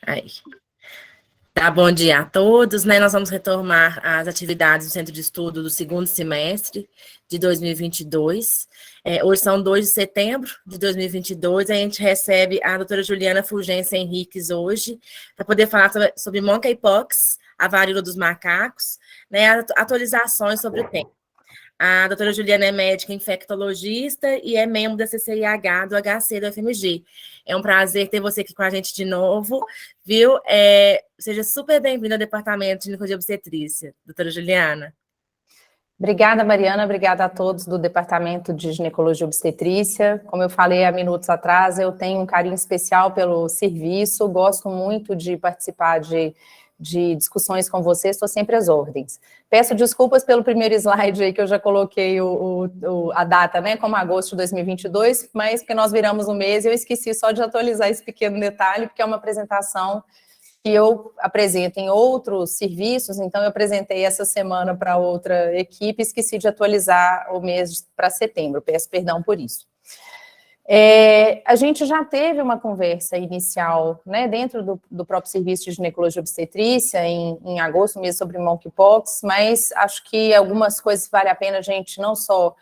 Aí. Tá, bom dia a todos, né? Nós vamos retomar as atividades do Centro de Estudo do segundo semestre de 2022. Hoje são 2 de setembro de 2022, a gente recebe a doutora Juliana Fulgência Henriques hoje, para poder falar sobre monkeypox, a varíola dos macacos, né? Atualizações sobre o tema. A doutora Juliana é médica infectologista e é membro da CCIH do HC do FMG. É um prazer ter você aqui com a gente de novo, viu? Seja super bem-vinda ao Departamento de Ginecologia e Obstetrícia, doutora Juliana. Obrigada, Mariana. Obrigada a todos do Departamento de Ginecologia e Obstetrícia. Como eu falei há minutos atrás, eu tenho um carinho especial pelo serviço, gosto muito de participar de discussões com vocês, estou sempre às ordens. Peço desculpas pelo primeiro slide aí, que eu já coloquei a data, né, como agosto de 2022, mas porque nós viramos um mês e eu esqueci só de atualizar esse pequeno detalhe, porque é uma apresentação que eu apresento em outros serviços, então eu apresentei essa semana para outra equipe, esqueci de atualizar o mês para setembro, peço perdão por isso. A gente já teve uma conversa inicial, né, dentro do próprio serviço de ginecologia e obstetrícia, em agosto mesmo, sobre monkeypox, mas acho que algumas coisas vale a pena a gente não só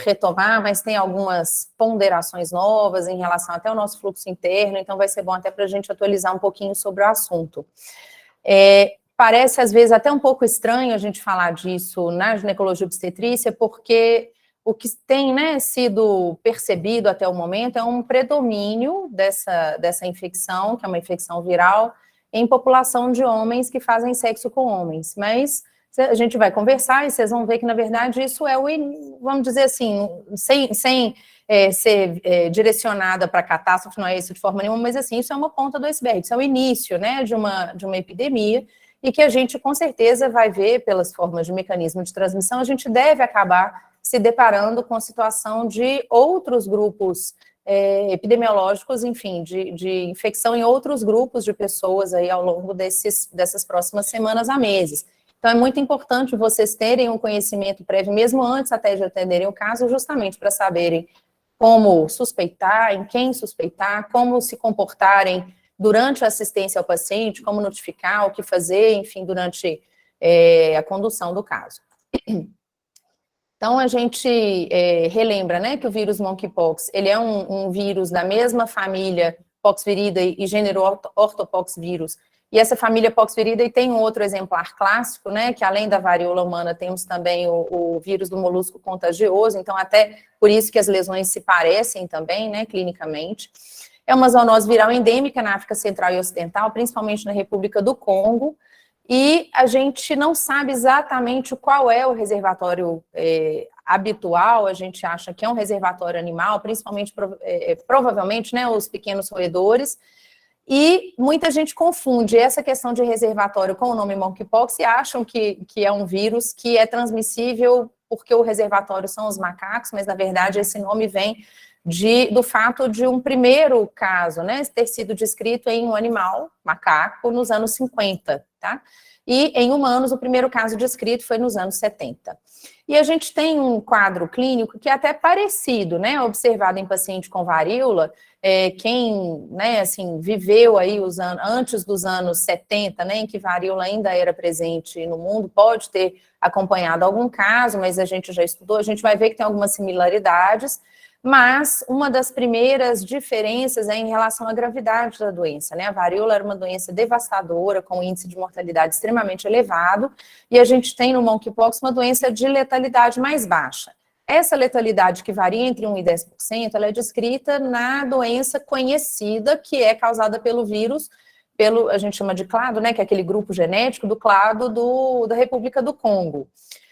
retomar, mas tem algumas ponderações novas em relação até ao nosso fluxo interno, então vai ser bom até para a gente atualizar um pouquinho sobre o assunto. Parece, às vezes, até um pouco estranho a gente falar disso na ginecologia e obstetrícia, porque o que tem, né, sido percebido até o momento é um predomínio dessa infecção, que é uma infecção viral, em população de homens que fazem sexo com homens, mas a gente vai conversar e vocês vão ver que, na verdade, isso é vamos dizer assim, sem ser direcionada para catástrofe, não é isso de forma nenhuma, mas assim, isso é uma ponta do iceberg, isso é o início, né, de uma epidemia, e que a gente, com certeza, vai ver pelas formas de mecanismo de transmissão, a gente deve acabar se deparando com a situação de outros grupos epidemiológicos, enfim, de infecção em outros grupos de pessoas aí ao longo dessas próximas semanas a meses. Então, é muito importante vocês terem um conhecimento prévio, mesmo antes até de atenderem o caso, justamente para saberem como suspeitar, em quem suspeitar, como se comportarem durante a assistência ao paciente, como notificar, o que fazer, enfim, durante a condução do caso. Então, a gente relembra, né, que o vírus monkeypox, ele é um vírus da mesma família poxviridae e gênero ortopoxvirus. E essa família poxviridae tem um outro exemplar clássico, né, que além da varíola humana, temos também o vírus do molusco contagioso, então até por isso que as lesões se parecem também, né, clinicamente. É uma zoonose viral endêmica na África Central e Ocidental, principalmente na República do Congo, e a gente não sabe exatamente qual é o reservatório habitual, a gente acha que é um reservatório animal, principalmente, provavelmente, né, os pequenos roedores, e muita gente confunde essa questão de reservatório com o nome monkeypox e acham que é um vírus que é transmissível porque o reservatório são os macacos, mas na verdade esse nome vem do fato de um primeiro caso, né, ter sido descrito em um animal, macaco, nos anos 50, tá? E em humanos, o primeiro caso descrito foi nos anos 70. E a gente tem um quadro clínico que é até parecido, né, observado em paciente com varíola. Quem, né, assim, viveu aí antes dos anos 70, né, em que varíola ainda era presente no mundo, pode ter acompanhado algum caso, mas a gente já estudou, a gente vai ver que tem algumas similaridades, mas uma das primeiras diferenças é em relação à gravidade da doença, né? A varíola era uma doença devastadora, com índice de mortalidade extremamente elevado, e a gente tem no monkeypox uma doença de letalidade mais baixa. Essa letalidade, que varia entre 1% e 10%, ela é descrita na doença conhecida, que é causada pelo vírus, a gente chama de clado, né? Que é aquele grupo genético do clado da República do Congo.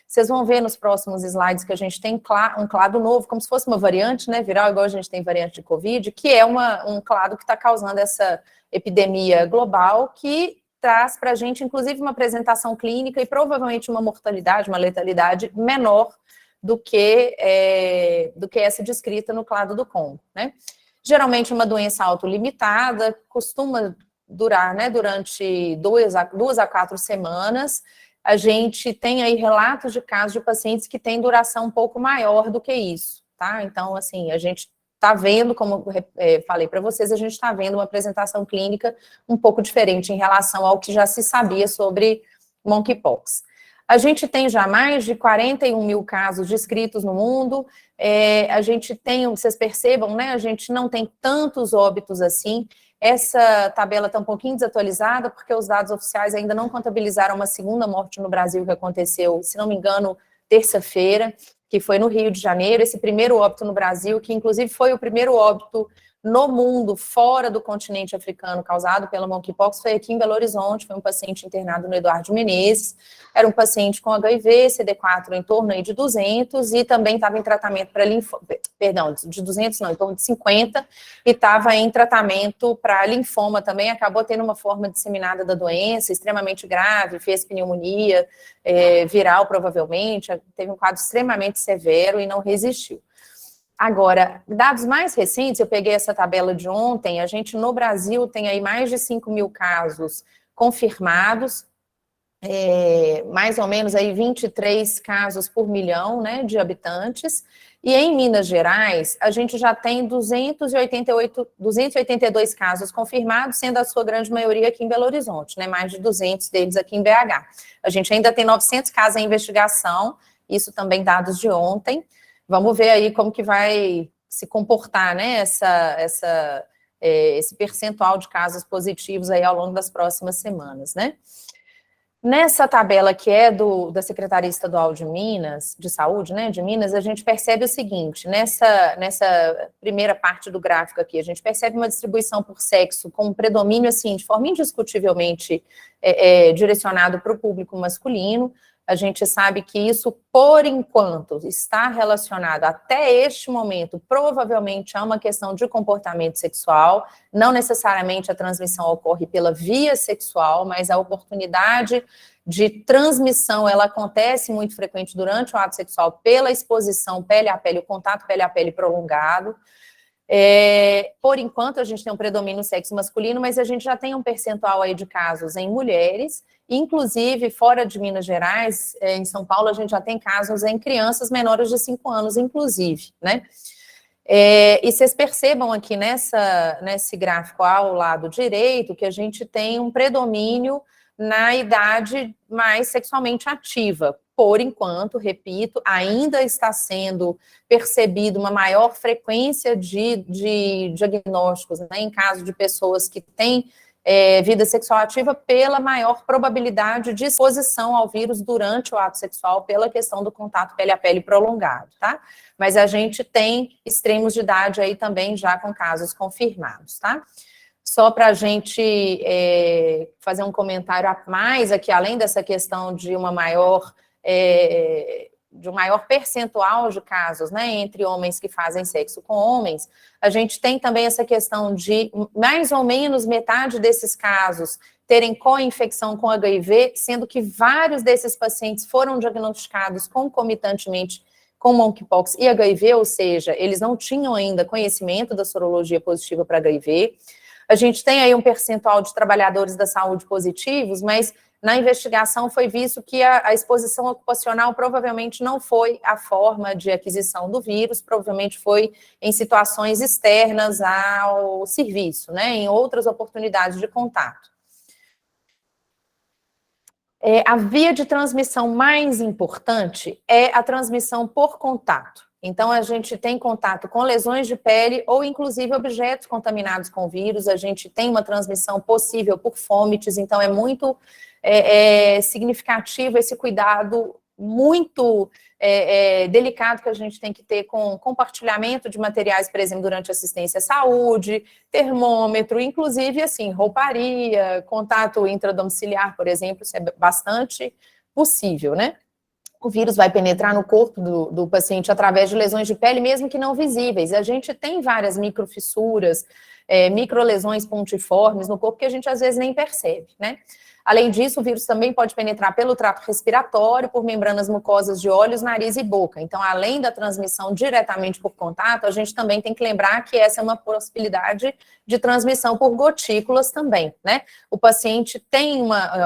Vocês vão ver nos próximos slides que a gente tem um clado novo, como se fosse uma variante, né, viral, igual a gente tem variante de Covid, que é um clado que está causando essa epidemia global, que traz para a gente, inclusive, uma apresentação clínica e provavelmente uma mortalidade, uma letalidade menor do que essa descrita no clado do Congo, né? Geralmente uma doença autolimitada, costuma durar, né, durante 2 a 4 semanas. A gente tem aí relatos de casos de pacientes que têm duração um pouco maior do que isso, tá? Então, assim, a gente está vendo, como falei para vocês, a gente está vendo uma apresentação clínica um pouco diferente em relação ao que já se sabia sobre monkeypox. A gente tem já mais de 41 mil casos descritos no mundo, a gente tem, vocês percebam, né, a gente não tem tantos óbitos assim. Essa tabela está um pouquinho desatualizada, porque os dados oficiais ainda não contabilizaram uma segunda morte no Brasil que aconteceu, se não me engano, terça-feira, que foi no Rio de Janeiro, esse primeiro óbito no Brasil, que inclusive foi o primeiro óbito no mundo, fora do continente africano, causado pela monkeypox, foi aqui em Belo Horizonte, foi um paciente internado no Eduardo Menezes, era um paciente com HIV, CD4 em torno aí de 200, e também estava em tratamento para perdão, de 200 não, em torno de 50, e estava em tratamento para linfoma também, acabou tendo uma forma disseminada da doença, extremamente grave, fez pneumonia viral provavelmente, teve um quadro extremamente severo e não resistiu. Agora, dados mais recentes, eu peguei essa tabela de ontem, a gente no Brasil tem aí mais de 5 mil casos confirmados, mais ou menos aí 23 casos por milhão, né, de habitantes, e em Minas Gerais, a gente já tem 282 casos confirmados, sendo a sua grande maioria aqui em Belo Horizonte, né, mais de 200 deles aqui em BH. A gente ainda tem 900 casos em investigação, isso também dados de ontem. Vamos ver aí como que vai se comportar, né, esse percentual de casos positivos aí ao longo das próximas semanas, né. Nessa tabela que é da Secretaria Estadual de Minas, de Saúde, né, de Minas, a gente percebe o seguinte, nessa primeira parte do gráfico aqui, a gente percebe uma distribuição por sexo com um predomínio, assim, de forma indiscutivelmente direcionado para o público masculino. A gente sabe que isso, por enquanto, está relacionado, até este momento, provavelmente a uma questão de comportamento sexual, não necessariamente a transmissão ocorre pela via sexual, mas a oportunidade de transmissão, ela acontece muito frequente durante o ato sexual pela exposição pele a pele, o contato pele a pele prolongado. Por enquanto, a gente tem um predomínio sexo masculino, mas a gente já tem um percentual aí de casos em mulheres, inclusive fora de Minas Gerais, em São Paulo, a gente já tem casos em crianças menores de 5 anos, inclusive, né? E vocês percebam aqui nesse gráfico ao lado direito que a gente tem um predomínio na idade mais sexualmente ativa. Por enquanto, repito, ainda está sendo percebido uma maior frequência de diagnósticos, né, em caso de pessoas que têm vida sexual ativa, pela maior probabilidade de exposição ao vírus durante o ato sexual, pela questão do contato pele a pele prolongado, tá? Mas a gente tem extremos de idade aí também já com casos confirmados, tá? Só para a gente fazer um comentário a mais aqui, além dessa questão de um maior percentual de casos, né, entre homens que fazem sexo com homens, a gente tem também essa questão de mais ou menos metade desses casos terem co-infecção com HIV, sendo que vários desses pacientes foram diagnosticados concomitantemente com monkeypox e HIV, ou seja, eles não tinham ainda conhecimento da sorologia positiva para HIV. A gente tem aí um percentual de trabalhadores da saúde positivos, mas na investigação foi visto que a exposição ocupacional provavelmente não foi a forma de aquisição do vírus, provavelmente foi em situações externas ao serviço, né, em outras oportunidades de contato. A via de transmissão mais importante é a transmissão por contato. Então, a gente tem contato com lesões de pele ou, inclusive, objetos contaminados com vírus. A gente tem uma transmissão possível por fomites, então é muito significativo esse cuidado muito delicado que a gente tem que ter com compartilhamento de materiais, por exemplo, durante assistência à saúde, termômetro, inclusive, assim, rouparia, contato intradomiciliar, por exemplo, isso é bastante possível, né? O vírus vai penetrar no corpo do paciente através de lesões de pele, mesmo que não visíveis. A gente tem várias microfissuras, microlesões pontiformes no corpo que a gente às vezes nem percebe, né? Além disso, o vírus também pode penetrar pelo trato respiratório, por membranas mucosas de olhos, nariz e boca. Então, além da transmissão diretamente por contato, a gente também tem que lembrar que essa é uma possibilidade de transmissão por gotículas também, né? O paciente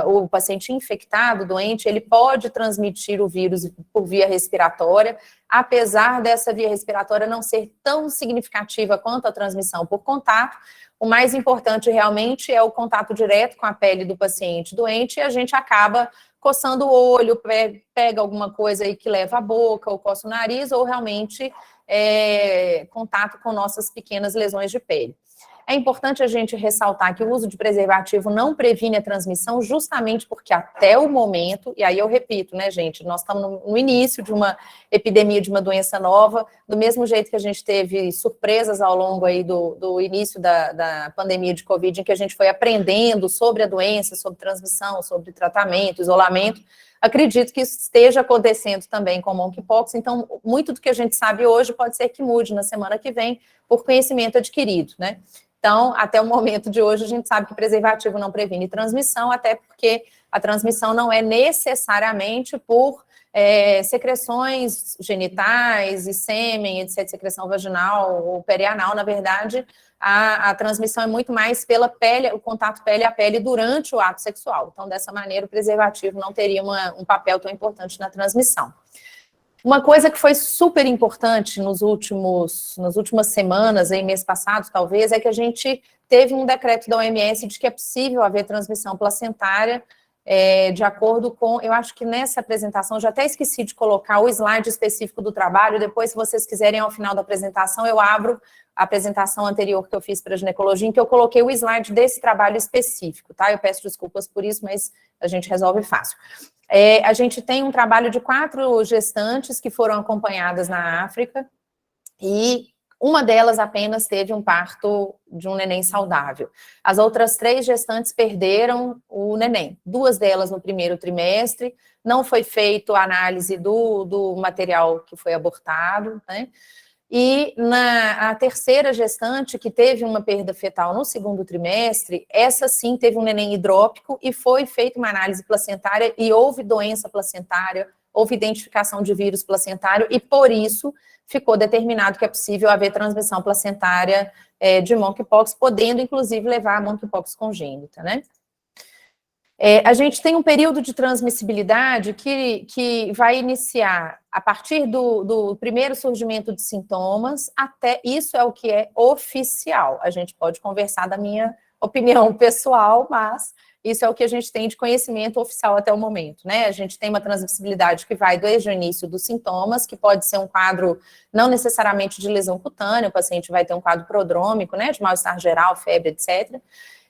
o paciente infectado, doente, ele pode transmitir o vírus por via respiratória. apesar dessa via respiratória não ser tão significativa quanto a transmissão por contato, o mais importante realmente é o contato direto com a pele do paciente doente, e a gente acaba coçando o olho, pega alguma coisa aí que leva à boca, ou coça o nariz, ou realmente contato com nossas pequenas lesões de pele. É importante a gente ressaltar que o uso de preservativo não previne a transmissão, justamente porque até o momento, e aí eu repito, né, gente, nós estamos no início de uma epidemia, de uma doença nova, do mesmo jeito que a gente teve surpresas ao longo aí do início da pandemia de Covid, em que a gente foi aprendendo sobre a doença, sobre transmissão, sobre tratamento, isolamento. Acredito que isso esteja acontecendo também com o monkeypox, então muito do que a gente sabe hoje pode ser que mude na semana que vem por conhecimento adquirido, né? Então, até o momento de hoje, a gente sabe que preservativo não previne transmissão, até porque a transmissão não é necessariamente por secreções genitais e sêmen, etc., secreção vaginal ou perianal. Na verdade, a transmissão é muito mais pela pele, o contato pele a pele durante o ato sexual. Então, dessa maneira, o preservativo não teria um papel tão importante na transmissão. Uma coisa que foi super importante nas últimas semanas, aí, mês passado, talvez, é que a gente teve um decreto da OMS de que é possível haver transmissão placentária, de acordo com, eu acho que nessa apresentação, já até esqueci de colocar o slide específico do trabalho, depois, se vocês quiserem, ao final da apresentação, eu abro a apresentação anterior que eu fiz para a ginecologia, em que eu coloquei o slide desse trabalho específico, tá? Eu peço desculpas por isso, mas a gente resolve fácil. A gente tem um trabalho de 4 gestantes que foram acompanhadas na África, e uma delas apenas teve um parto de um neném saudável. As outras 3 gestantes perderam o neném. 2 delas no primeiro trimestre, não foi feita a análise do material que foi abortado, né? E a terceira gestante, que teve uma perda fetal no segundo trimestre, essa sim teve um neném hidrópico e foi feita uma análise placentária e houve doença placentária, houve identificação de vírus placentário e por isso ficou determinado que é possível haver transmissão placentária de monkeypox, podendo inclusive levar a monkeypox congênita, né? A gente tem um período de transmissibilidade que vai iniciar a partir do primeiro surgimento de sintomas, até isso é o que é oficial. A gente pode conversar da minha opinião pessoal, mas isso é o que a gente tem de conhecimento oficial até o momento, né? A gente tem uma transmissibilidade que vai desde o início dos sintomas, que pode ser um quadro não necessariamente de lesão cutânea, o paciente vai ter um quadro prodrômico, né, de mal-estar geral, febre, etc.,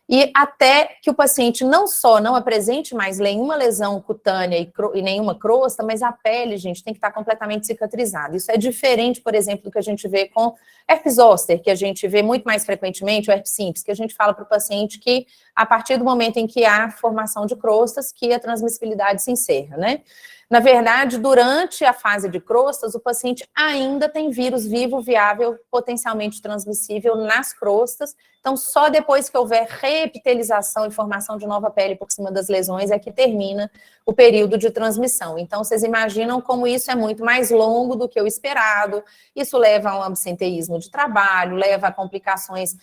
e até que o paciente não só não apresente mais nenhuma lesão cutânea e nenhuma crosta, mas a pele, gente, tem que estar completamente cicatrizada. Isso é diferente, por exemplo, do que a gente vê com herpes zoster, que a gente vê muito mais frequentemente, o herpes simples, que a gente fala para o paciente que, a partir do momento em que há formação de crostas, que a transmissibilidade se encerra, né? Na verdade, durante a fase de crostas, o paciente ainda tem vírus vivo, viável, potencialmente transmissível nas crostas. Então, só depois que houver reepitelização e formação de nova pele por cima das lesões é que termina o período de transmissão. Então, vocês imaginam como isso é muito mais longo do que o esperado. Isso leva a um absenteísmo de trabalho, leva a complicações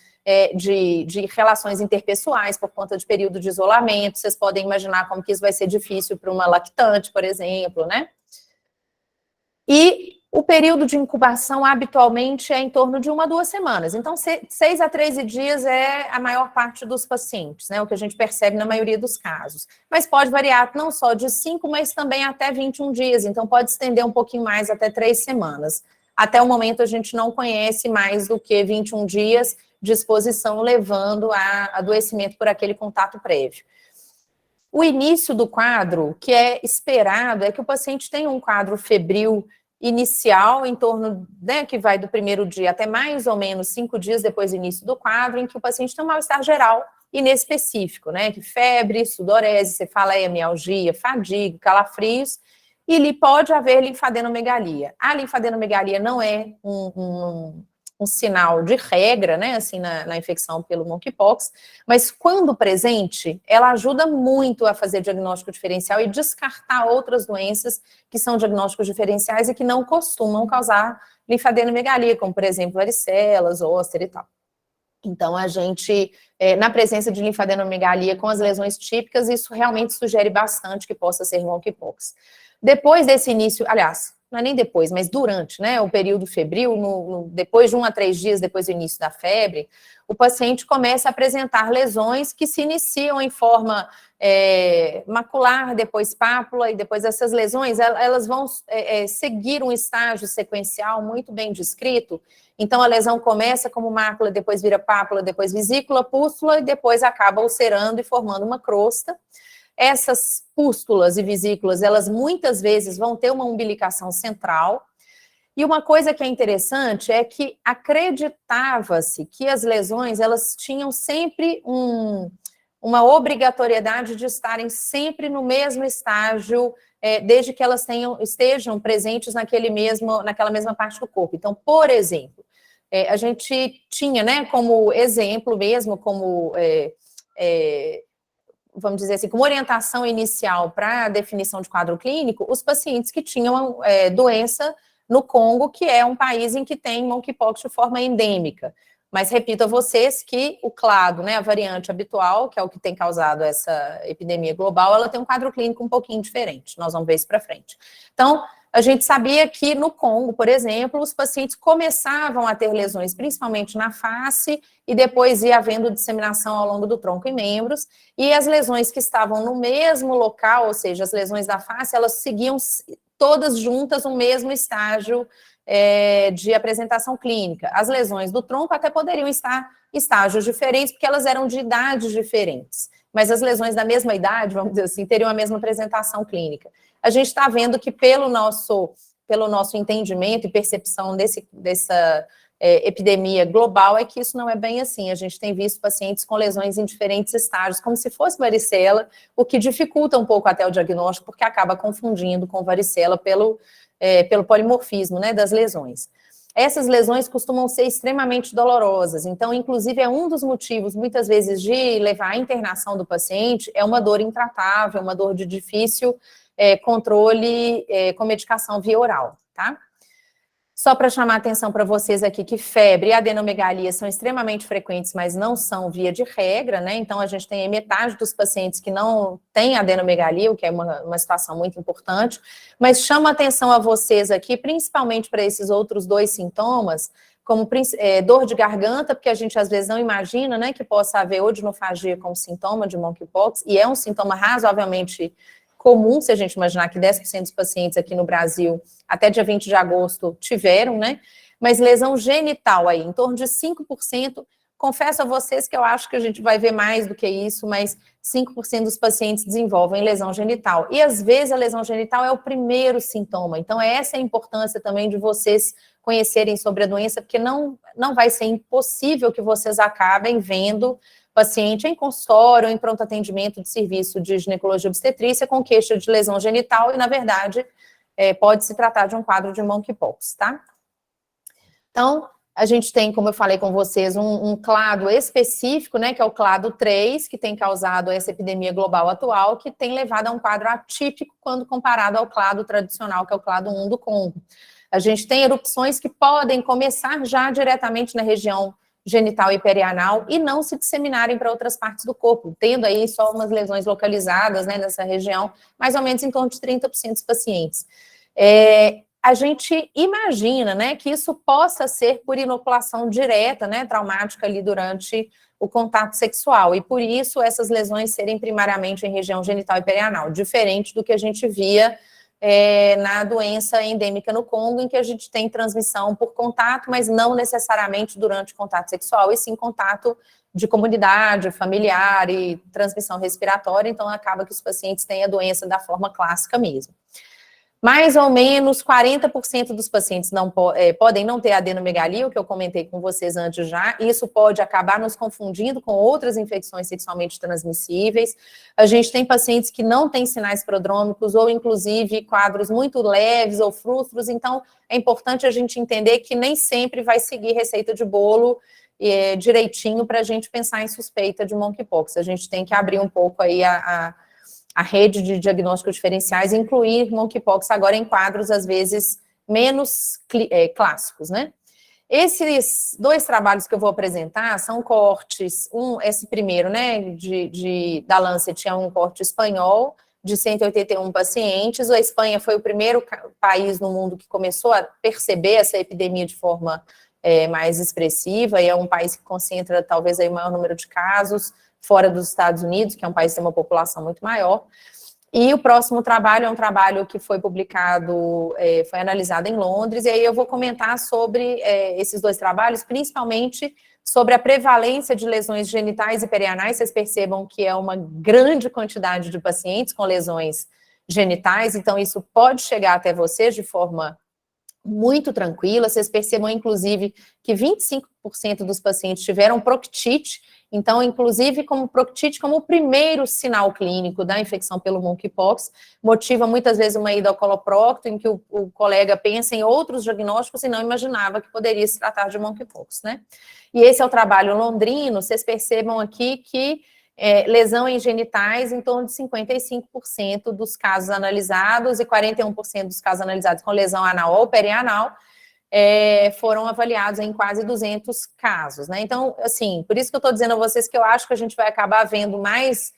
de relações interpessoais por conta de período de isolamento. Vocês podem imaginar como que isso vai ser difícil para uma lactante, por exemplo, né? E o período de incubação habitualmente é em torno de 1 a 2 semanas. Então, 6 a 13 dias é a maior parte dos pacientes, né? O que a gente percebe na maioria dos casos. Mas pode variar não só de 5, mas também até 21 dias. Então, pode estender um pouquinho mais, até 3 semanas. Até o momento, a gente não conhece mais do que 21 dias de exposição, levando a adoecimento por aquele contato prévio. O início do quadro, que é esperado, é que o paciente tenha um quadro febril inicial, em torno, né, que vai do primeiro dia até mais ou menos 5 dias depois do início do quadro, em que o paciente tem um mal-estar geral inespecífico, né, que febre, sudorese, cefaleia, fadiga, calafrios, e lhe pode haver linfadenomegalia. A linfadenomegalia não é um sinal de regra, né, assim, na infecção pelo monkeypox, mas quando presente, ela ajuda muito a fazer diagnóstico diferencial e descartar outras doenças que são diagnósticos diferenciais e que não costumam causar linfadenomegalia, como, por exemplo, varicelas, zoster e tal. Então, a gente, na presença de linfadenomegalia com as lesões típicas, isso realmente sugere bastante que possa ser monkeypox. Depois desse início, aliás, não é nem depois, mas durante, né, o período febril, depois de 1 a 3 dias depois do início da febre, o paciente começa a apresentar lesões que se iniciam em forma macular, depois pápula, e depois essas lesões, elas vão seguir um estágio sequencial muito bem descrito. Então, a lesão começa como mácula, depois vira pápula, depois vesícula, pústula, e depois acaba ulcerando e formando uma crosta. Essas pústulas e vesículas, elas muitas vezes vão ter uma umbilicação central. E uma coisa que é interessante é que acreditava-se que as lesões, elas tinham sempre uma obrigatoriedade de estarem sempre no mesmo estágio, desde que elas estejam presentes naquela mesma parte do corpo. Então, por exemplo, a gente tinha, né, como exemplo mesmo, como, vamos dizer assim, como orientação inicial para a definição de quadro clínico, os pacientes que tinham doença no Congo, que é um país em que tem monkeypox de forma endêmica. Mas repito a vocês que o clado, né, a variante habitual, que é o que tem causado essa epidemia global, ela tem um quadro clínico um pouquinho diferente. Nós vamos ver isso para frente. Então, a gente sabia que no Congo, por exemplo, os pacientes começavam a ter lesões, principalmente na face, e depois ia havendo disseminação ao longo do tronco e membros, e as lesões que estavam no mesmo local, ou seja, as lesões da face, elas seguiam todas juntas no mesmo estágio de apresentação clínica. As lesões do tronco até poderiam estar em estágios diferentes, porque elas eram de idades diferentes, mas as lesões da mesma idade, vamos dizer assim, teriam a mesma apresentação clínica. A gente está vendo que pelo nosso entendimento e percepção dessa epidemia global, é que isso não é bem assim. A gente tem visto pacientes com lesões em diferentes estágios, como se fosse varicela, o que dificulta um pouco até o diagnóstico, porque acaba confundindo com varicela pelo polimorfismo, né, das lesões. Essas lesões costumam ser extremamente dolorosas, então, inclusive, é um dos motivos, muitas vezes, de levar à internação do paciente, é uma dor intratável, uma dor de difícil controle com medicação via oral, tá? Só para chamar a atenção para vocês aqui que febre e adenomegalia são extremamente frequentes, mas não são via de regra, né? Então, a gente tem metade dos pacientes que não têm adenomegalia, o que é uma situação muito importante, mas chama a atenção a vocês aqui, principalmente para esses outros dois sintomas, como dor de garganta, porque a gente às vezes não imagina, né, que possa haver odinofagia como sintoma de monkeypox, e é um sintoma razoavelmente comum, se a gente imaginar que 10% dos pacientes aqui no Brasil, até dia 20 de agosto, tiveram, né? Mas lesão genital aí, em torno de 5%. Confesso a vocês que eu acho que a gente vai ver mais do que isso, mas 5% dos pacientes desenvolvem lesão genital. E às vezes a lesão genital é o primeiro sintoma. Então, essa é a importância também de vocês conhecerem sobre a doença, porque não vai ser impossível que vocês acabem vendo paciente em consultório, em pronto atendimento de serviço de ginecologia obstetrícia com queixa de lesão genital e, na verdade, pode se tratar de um quadro de monkeypox, tá? Então, a gente tem, como eu falei com vocês, um clado específico, né, que é o clado 3, que tem causado essa epidemia global atual, que tem levado a um quadro atípico quando comparado ao clado tradicional, que é o clado 1 do Congo. A gente tem erupções que podem começar já diretamente na região genital e perianal e não se disseminarem para outras partes do corpo, tendo aí só umas lesões localizadas, né, nessa região, mais ou menos em torno de 30% dos pacientes. A gente imagina, né, que isso possa ser por inoculação direta, né, traumática ali durante o contato sexual, e por isso essas lesões serem primariamente em região genital e perianal, diferente do que a gente via na doença endêmica no Congo, em que a gente tem transmissão por contato, mas não necessariamente durante o contato sexual, e sim contato de comunidade, familiar e transmissão respiratória, então acaba que os pacientes têm a doença da forma clássica mesmo. Mais ou menos 40% dos pacientes podem não ter adenomegalia, o que eu comentei com vocês antes já, e isso pode acabar nos confundindo com outras infecções sexualmente transmissíveis. A gente tem pacientes que não têm sinais prodrômicos, ou inclusive quadros muito leves ou frustros, então é importante a gente entender que nem sempre vai seguir receita de bolo direitinho para a gente pensar em suspeita de monkeypox. A gente tem que abrir um pouco aí a rede de diagnósticos diferenciais, incluir monkeypox agora em quadros, às vezes, menos clássicos, né? Esses dois trabalhos que eu vou apresentar são cortes, esse primeiro, né, da Lancet é um corte espanhol, de 181 pacientes. A Espanha foi o primeiro país no mundo que começou a perceber essa epidemia de forma mais expressiva, e é um país que concentra talvez aí o maior número de casos, fora dos Estados Unidos, que é um país que tem uma população muito maior. E o próximo trabalho é um trabalho que foi publicado, foi analisado em Londres, e aí eu vou comentar sobre esses dois trabalhos, principalmente sobre a prevalência de lesões genitais e perianais. Vocês percebam que é uma grande quantidade de pacientes com lesões genitais, então isso pode chegar até vocês de forma muito tranquila. Vocês percebam, inclusive, que 25% dos pacientes tiveram proctite, então, inclusive, como proctite, como o primeiro sinal clínico da infecção pelo monkeypox, motiva muitas vezes uma ida ao coloprocto, em que o colega pensa em outros diagnósticos e não imaginava que poderia se tratar de monkeypox, né? E esse é o trabalho londrino. Vocês percebam aqui que lesão em genitais, em torno de 55% dos casos analisados e 41% dos casos analisados com lesão anal ou perianal foram avaliados em quase 200 casos, né? Então, assim, por isso que eu estou dizendo a vocês que eu acho que a gente vai acabar vendo mais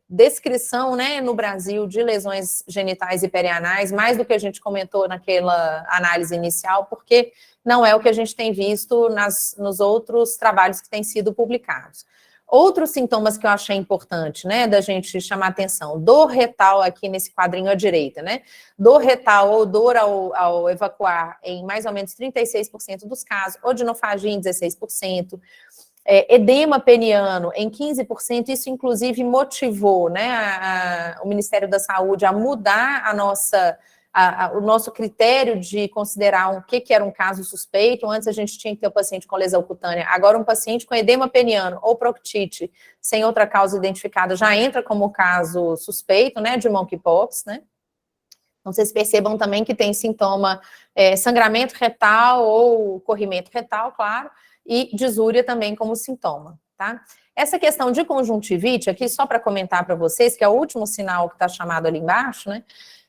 descrição, né, no Brasil de lesões genitais e perianais, mais do que a gente comentou naquela análise inicial, porque não é o que a gente tem visto nos outros trabalhos que têm sido publicados. Outros sintomas que eu achei importante, né, da gente chamar atenção: dor retal aqui nesse quadrinho à direita, né, dor retal ou dor ao evacuar em mais ou menos 36% dos casos, odinofagia em 16%, edema peniano em 15%, isso inclusive motivou, né, o Ministério da Saúde a mudar o nosso critério de considerar o que era um caso suspeito. Antes a gente tinha que ter o paciente com lesão cutânea, agora um paciente com edema peniano ou proctite sem outra causa identificada já entra como caso suspeito, né, de monkeypox, né. Então, vocês percebam também que tem sintoma sangramento retal ou corrimento retal, claro, e disúria também como sintoma, tá? Essa questão de conjuntivite, aqui só para comentar para vocês, que é o último sinal que está chamado ali embaixo, né,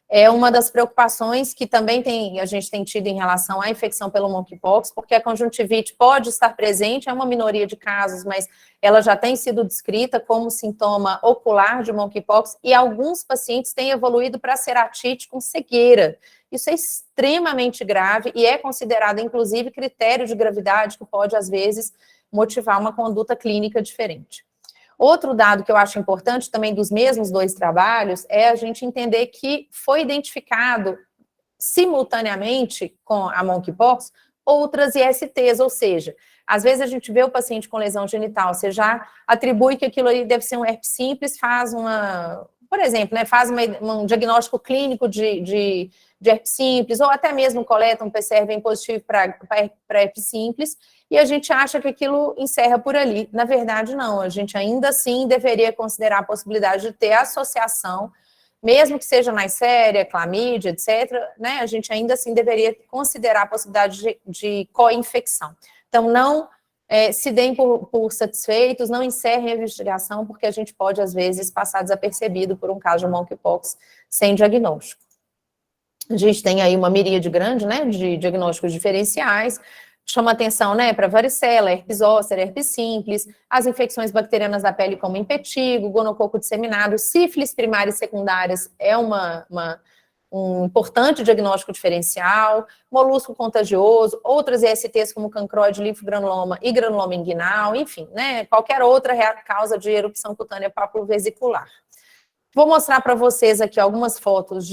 é uma das preocupações que também a gente tem tido em relação à infecção pelo monkeypox, porque a conjuntivite pode estar presente, é uma minoria de casos, mas ela já tem sido descrita como sintoma ocular de monkeypox, e alguns pacientes têm evoluído para ceratite com cegueira. Isso é extremamente grave e é considerado, inclusive, critério de gravidade que pode, às vezes, motivar uma conduta clínica diferente. Outro dado que eu acho importante também dos mesmos dois trabalhos é a gente entender que foi identificado simultaneamente com a monkeypox outras ISTs, ou seja, às vezes a gente vê o paciente com lesão genital, você já atribui que aquilo ali deve ser um herpes simples, faz por exemplo, né, faz um diagnóstico clínico de herpes simples, ou até mesmo coleta um PCR bem positivo para herpes simples, e a gente acha que aquilo encerra por ali. Na verdade, não, a gente ainda assim deveria considerar a possibilidade de ter associação, mesmo que seja Neisseria, clamídia, etc., né, a gente ainda assim deveria considerar a possibilidade de co-infecção. Então, não se deem por satisfeitos, não encerrem a investigação, porque a gente pode, às vezes, passar desapercebido por um caso de monkeypox sem diagnóstico. A gente tem aí uma miríade grande, né, de diagnósticos diferenciais. Chama atenção, né, para varicela, herpes zoster, herpes simples, as infecções bacterianas da pele como impetigo, gonococo disseminado, sífilis primárias e secundárias é um importante diagnóstico diferencial, molusco contagioso, outras ISTs como cancroide, linfogranuloma e granuloma inguinal, enfim, né, qualquer outra causa de erupção cutânea papilo-vesicular. Vou mostrar para vocês aqui algumas fotos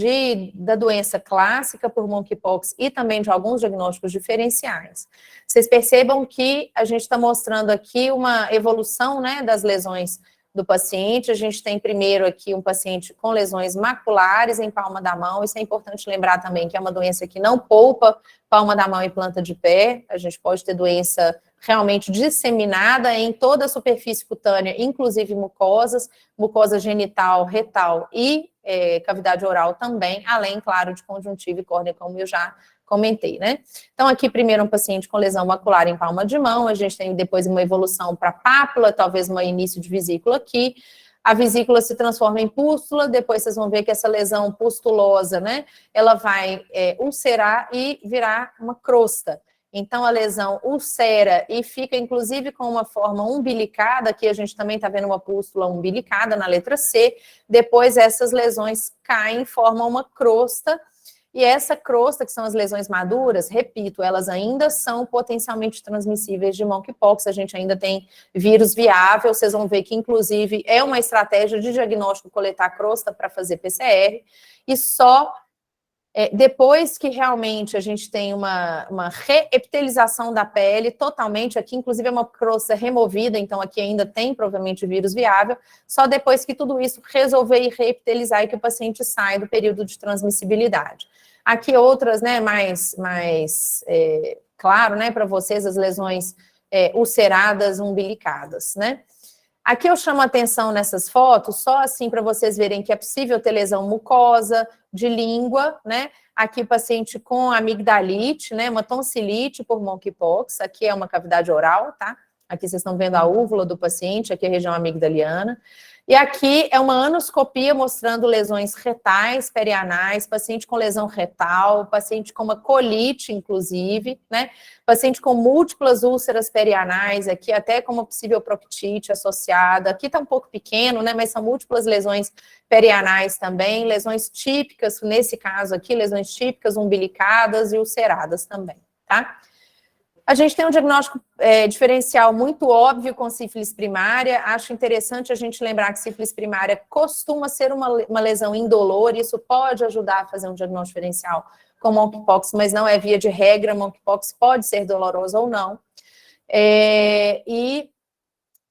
da doença clássica por monkeypox e também de alguns diagnósticos diferenciais. Vocês percebam que a gente está mostrando aqui uma evolução, né, das lesões do paciente. A gente tem primeiro aqui um paciente com lesões maculares em palma da mão. Isso é importante lembrar também que é uma doença que não poupa palma da mão e planta de pé. A gente pode ter doença realmente disseminada em toda a superfície cutânea, inclusive mucosas, mucosa genital, retal e cavidade oral também, além, claro, de conjuntiva e córnea, como eu já comentei, né? Então, aqui, primeiro, um paciente com lesão macular em palma de mão, a gente tem depois uma evolução para pápula, talvez um início de vesícula aqui, a vesícula se transforma em pústula, depois vocês vão ver que essa lesão pustulosa, né, ela vai ulcerar e virar uma crosta. então a lesão ulcera e fica inclusive com uma forma umbilicada, aqui a gente também está vendo uma pústula umbilicada na letra C, depois essas lesões caem, formam uma crosta, e essa crosta, que são as lesões maduras, repito, elas ainda são potencialmente transmissíveis de monkeypox, a gente ainda tem vírus viável, vocês vão ver que, inclusive, é uma estratégia de diagnóstico coletar crosta para fazer PCR, e só depois que realmente a gente tem uma reepitelização da pele totalmente, aqui inclusive é uma crosta removida, então aqui ainda tem provavelmente vírus viável, só depois que tudo isso resolver e reepitelizar e que o paciente sai do período de transmissibilidade. Aqui outras, né, mais claro, né, para vocês, as lesões ulceradas, umbilicadas, né. Aqui eu chamo a atenção nessas fotos, só assim para vocês verem que é possível ter lesão mucosa, de língua, né, aqui paciente com amigdalite, né, uma tonsilite por monkeypox, aqui é uma cavidade oral, tá, aqui vocês estão vendo a úvula do paciente, aqui é a região amigdaliana. E aqui é uma anoscopia mostrando lesões retais, perianais, paciente com lesão retal, paciente com uma colite, inclusive, né? Paciente com múltiplas úlceras perianais, aqui até com uma possível proctite associada. Aqui está um pouco pequeno, né? Mas são múltiplas lesões perianais também, lesões típicas, nesse caso aqui, lesões típicas umbilicadas e ulceradas também, tá? A gente tem um diagnóstico diferencial muito óbvio com sífilis primária. Acho interessante a gente lembrar que sífilis primária costuma ser uma lesão indolor, isso pode ajudar a fazer um diagnóstico diferencial com monkeypox, mas não é via de regra, monkeypox pode ser doloroso ou não.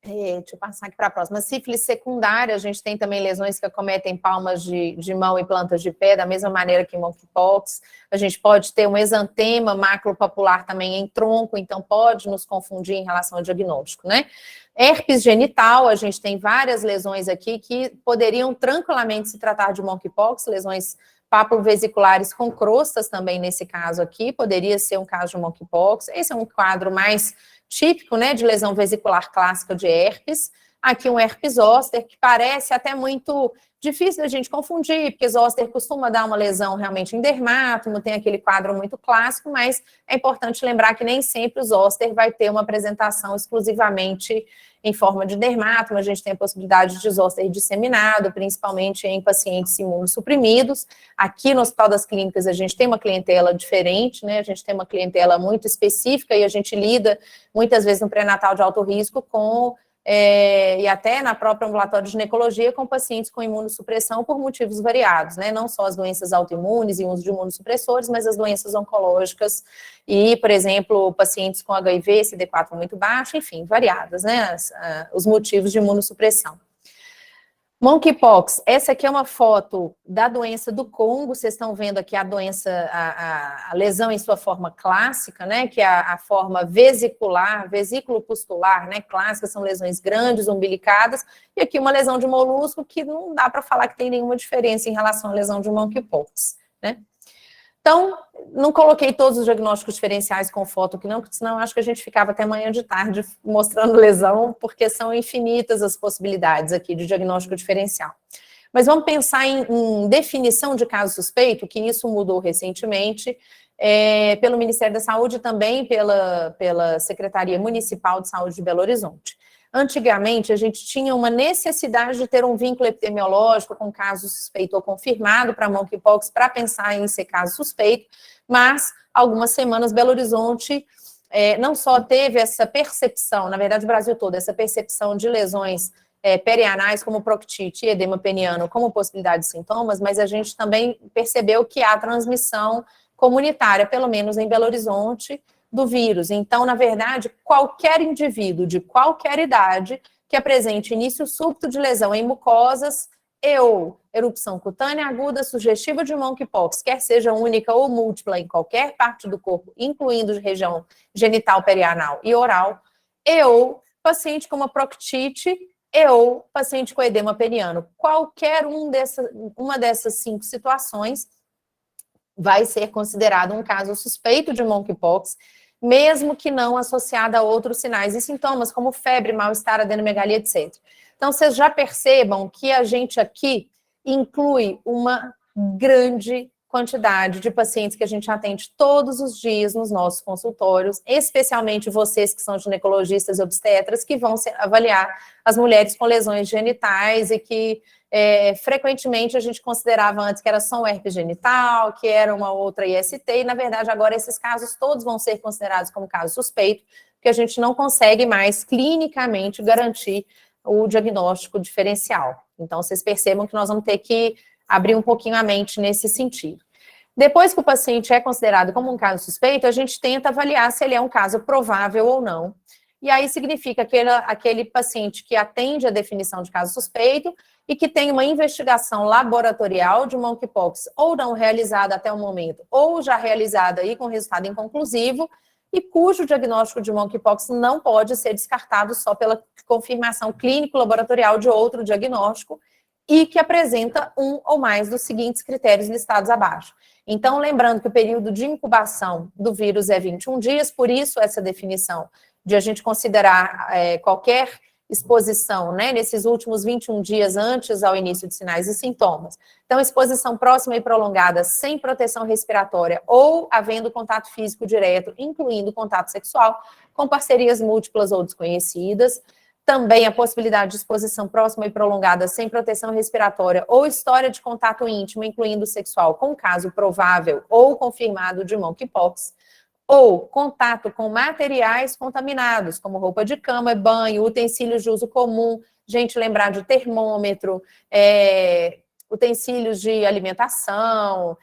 Deixa eu passar aqui para a próxima. Sífilis secundária, a gente tem também lesões que acometem palmas de mão e plantas de pé, da mesma maneira que monkeypox. A gente pode ter um exantema maculopapular também em tronco, então pode nos confundir em relação ao diagnóstico, né? Herpes genital, a gente tem várias lesões aqui que poderiam tranquilamente se tratar de monkeypox, lesões papulovesiculares com crostas também nesse caso aqui, poderia ser um caso de monkeypox. Esse é um quadro mais típico, né, de lesão vesicular clássica de herpes. Aqui um herpes zoster, que parece até muito difícil da gente confundir, porque zoster costuma dar uma lesão realmente em dermátomo, tem aquele quadro muito clássico, mas é importante lembrar que nem sempre o zoster vai ter uma apresentação exclusivamente em forma de dermátomo, a gente tem a possibilidade de zoster disseminado, principalmente em pacientes imunossuprimidos. Aqui no Hospital das Clínicas a gente tem uma clientela diferente, né, a gente tem uma clientela muito específica e a gente lida muitas vezes no pré-natal de alto risco com e até na própria ambulatório de ginecologia com pacientes com imunossupressão por motivos variados, né, não só as doenças autoimunes e uso de imunossupressores, mas as doenças oncológicas e, por exemplo, pacientes com HIV, CD4 muito baixo, enfim, variadas, né, os motivos de imunossupressão. Monkeypox, essa aqui é uma foto da doença do Congo, vocês estão vendo aqui a doença, a lesão em sua forma clássica, né, que é a forma vesicular, vesículo-pustular, né, clássica, são lesões grandes, umbilicadas, e aqui uma lesão de molusco que não dá para falar que tem nenhuma diferença em relação à lesão de monkeypox, né. Então, não coloquei todos os diagnósticos diferenciais com foto aqui não, porque senão acho que a gente ficava até amanhã de tarde mostrando lesão, porque são infinitas as possibilidades aqui de diagnóstico diferencial. Mas vamos pensar em definição de caso suspeito, que isso mudou recentemente, pelo Ministério da Saúde e também pela Secretaria Municipal de Saúde de Belo Horizonte. Antigamente, a gente tinha uma necessidade de ter um vínculo epidemiológico com caso suspeito ou confirmado para monkeypox, para pensar em ser caso suspeito, mas algumas semanas Belo Horizonte não só teve essa percepção, na verdade o Brasil todo, essa percepção de lesões perianais como proctite e edema peniano como possibilidade de sintomas, mas a gente também percebeu que há transmissão comunitária, pelo menos em Belo Horizonte, do vírus. Então, na verdade, qualquer indivíduo de qualquer idade que apresente início súbito de lesão em mucosas ou erupção cutânea aguda sugestiva de monkeypox, quer seja única ou múltipla em qualquer parte do corpo, incluindo região genital, perianal e oral, ou paciente com uma proctite ou paciente com edema peniano. Qualquer uma dessas 5 situações vai ser considerado um caso suspeito de monkeypox, mesmo que não associada a outros sinais e sintomas, como febre, mal-estar, adenomegalia, etc. Então, vocês já percebam que a gente aqui inclui uma grande quantidade de pacientes que a gente atende todos os dias nos nossos consultórios, especialmente vocês que são ginecologistas e obstetras, que vão avaliar as mulheres com lesões genitais e que frequentemente a gente considerava antes que era só um herpes genital, que era uma outra IST, e na verdade agora esses casos todos vão ser considerados como caso suspeito, porque a gente não consegue mais clinicamente garantir o diagnóstico diferencial. Então vocês percebam que nós vamos ter que abrir um pouquinho a mente nesse sentido. Depois que o paciente é considerado como um caso suspeito, a gente tenta avaliar se ele é um caso provável ou não. E aí significa que aquele paciente que atende a definição de caso suspeito e que tem uma investigação laboratorial de monkeypox ou não realizada até o momento, ou já realizada e com resultado inconclusivo, e cujo diagnóstico de monkeypox não pode ser descartado só pela confirmação clínico-laboratorial de outro diagnóstico, e que apresenta um ou mais dos seguintes critérios listados abaixo. Então, lembrando que o período de incubação do vírus é 21 dias, por isso essa definição de a gente considerar qualquer exposição, né, nesses últimos 21 dias antes ao início de sinais e sintomas. Então, exposição próxima e prolongada sem proteção respiratória ou havendo contato físico direto, incluindo contato sexual, com parcerias múltiplas ou desconhecidas. Também a possibilidade de exposição próxima e prolongada sem proteção respiratória ou história de contato íntimo, incluindo sexual, com caso provável ou confirmado de monkeypox. Ou contato com materiais contaminados, como roupa de cama, banho, utensílios de uso comum, gente lembrar de termômetro, utensílios de alimentação,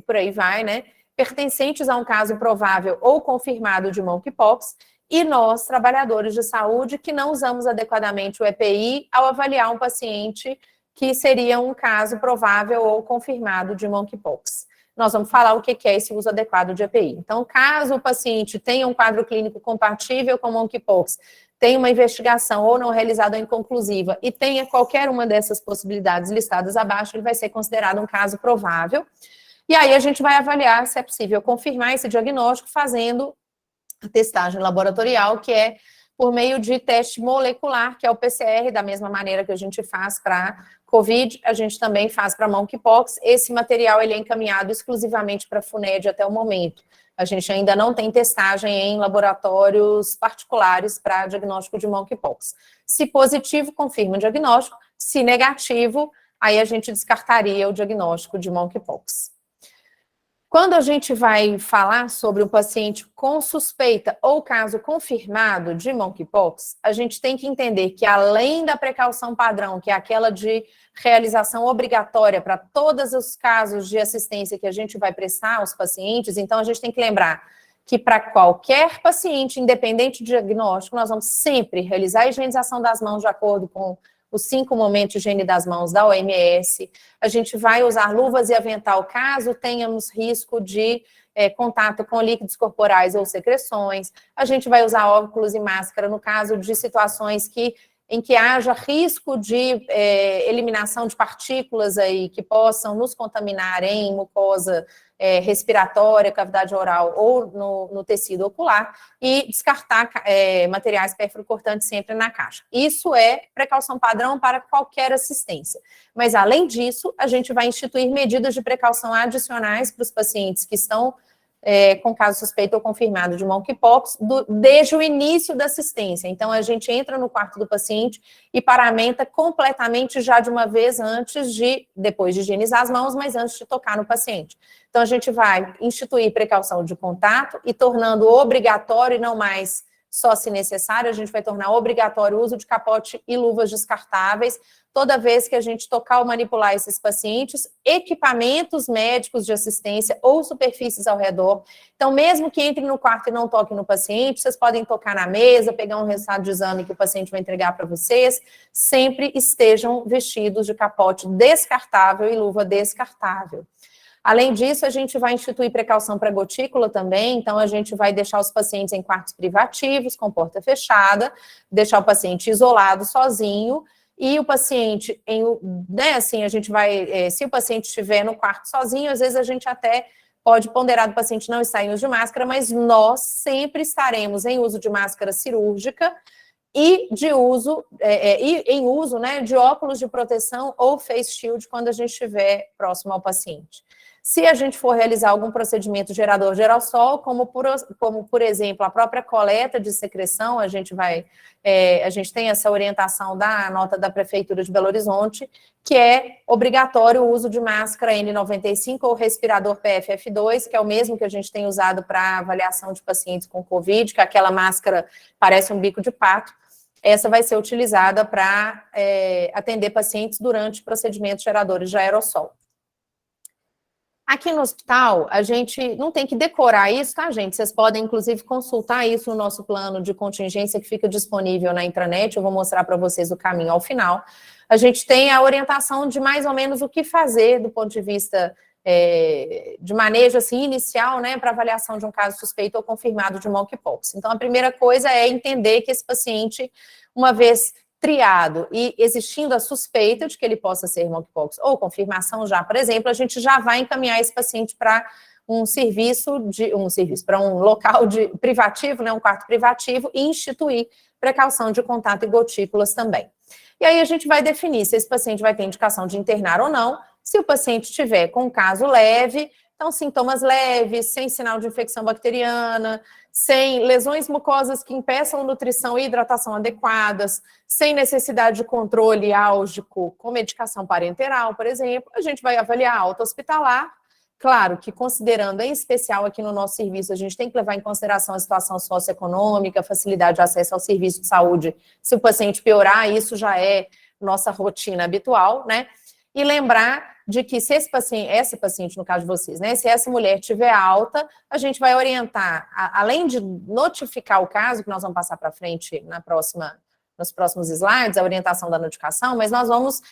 por aí vai, né? Pertencentes a um caso provável ou confirmado de monkeypox, e nós, trabalhadores de saúde, que não usamos adequadamente o EPI ao avaliar um paciente que seria um caso provável ou confirmado de monkeypox. Nós vamos falar o que é esse uso adequado de EPI. Então, caso o paciente tenha um quadro clínico compatível com monkeypox, tenha uma investigação ou não realizada ou inconclusiva e tenha qualquer uma dessas possibilidades listadas abaixo, ele vai ser considerado um caso provável. E aí a gente vai avaliar se é possível confirmar esse diagnóstico fazendo a testagem laboratorial, que é por meio de teste molecular, que é o PCR, da mesma maneira que a gente faz para COVID, a gente também faz para monkeypox. Esse material ele é encaminhado exclusivamente para a FUNED até o momento. A gente ainda não tem testagem em laboratórios particulares para diagnóstico de monkeypox. Se positivo, confirma o diagnóstico. Se negativo, aí a gente descartaria o diagnóstico de monkeypox. Quando a gente vai falar sobre um paciente com suspeita ou caso confirmado de monkeypox, a gente tem que entender que além da precaução padrão, que é aquela de realização obrigatória para todos os casos de assistência que a gente vai prestar aos pacientes, então a gente tem que lembrar que para qualquer paciente, independente do diagnóstico, nós vamos sempre realizar a higienização das mãos de acordo com os 5 momentos de higiene das mãos da OMS, a gente vai usar luvas e avental caso tenhamos risco de contato com líquidos corporais ou secreções, a gente vai usar óculos e máscara no caso de situações em que haja risco de eliminação de partículas aí que possam nos contaminar em mucosa respiratória, cavidade oral ou no tecido ocular, e descartar materiais perfluorocortantes sempre na caixa. Isso é precaução padrão para qualquer assistência. Mas, além disso, a gente vai instituir medidas de precaução adicionais para os pacientes que estão com caso suspeito ou confirmado de monkeypox, desde o início da assistência. Então, a gente entra no quarto do paciente e paramenta completamente já de uma vez depois de higienizar as mãos, mas antes de tocar no paciente. Então, a gente vai instituir precaução de contato e tornando obrigatório e não mais só se necessário, a gente vai tornar obrigatório o uso de capote e luvas descartáveis, toda vez que a gente tocar ou manipular esses pacientes, equipamentos médicos de assistência ou superfícies ao redor. Então, mesmo que entre no quarto e não toque no paciente, vocês podem tocar na mesa, pegar um resultado de exame que o paciente vai entregar para vocês, sempre estejam vestidos de capote descartável e luva descartável. Além disso, a gente vai instituir precaução para gotícula também, então a gente vai deixar os pacientes em quartos privativos, com porta fechada, deixar o paciente isolado, sozinho, e o paciente, assim, a gente vai, se o paciente estiver no quarto sozinho, às vezes a gente até pode ponderar do paciente não estar em uso de máscara, mas nós sempre estaremos em uso de máscara cirúrgica e em uso, né, de óculos de proteção ou face shield quando a gente estiver próximo ao paciente. Se a gente for realizar algum procedimento gerador de aerossol, como por exemplo, a própria coleta de secreção, a gente tem essa orientação da nota da Prefeitura de Belo Horizonte, que é obrigatório o uso de máscara N95 ou respirador PFF2, que é o mesmo que a gente tem usado para avaliação de pacientes com Covid, que é aquela máscara parece um bico de pato. Essa vai ser utilizada para atender pacientes durante procedimentos geradores de aerossol. Aqui no hospital, a gente não tem que decorar isso, tá, gente? Vocês podem, inclusive, consultar isso no nosso plano de contingência que fica disponível na intranet. Eu vou mostrar para vocês o caminho ao final. A gente tem a orientação de mais ou menos o que fazer do ponto de vista de manejo assim, inicial, né, para avaliação de um caso suspeito ou confirmado de monkeypox. Então, a primeira coisa é entender que esse paciente, uma vez triado e existindo a suspeita de que ele possa ser monkeypox ou confirmação já, por exemplo, a gente já vai encaminhar esse paciente para um para um local privativo, né, um quarto privativo, e instituir precaução de contato e gotículas também. E aí a gente vai definir se esse paciente vai ter indicação de internar ou não. Se o paciente tiver com um caso leve, então sintomas leves, sem sinal de infecção bacteriana, sem lesões mucosas que impeçam nutrição e hidratação adequadas, sem necessidade de controle álgico com medicação parenteral, por exemplo, a gente vai avaliar a alta hospitalar. Claro que, considerando em especial aqui no nosso serviço, a gente tem que levar em consideração a situação socioeconômica, facilidade de acesso ao serviço de saúde. Se o paciente piorar, isso já é nossa rotina habitual, né? E lembrar de que se essa paciente, no caso de vocês, né, se essa mulher tiver alta, a gente vai orientar, além de notificar o caso, que nós vamos passar para frente nos próximos slides, a orientação da notificação, mas nós vamos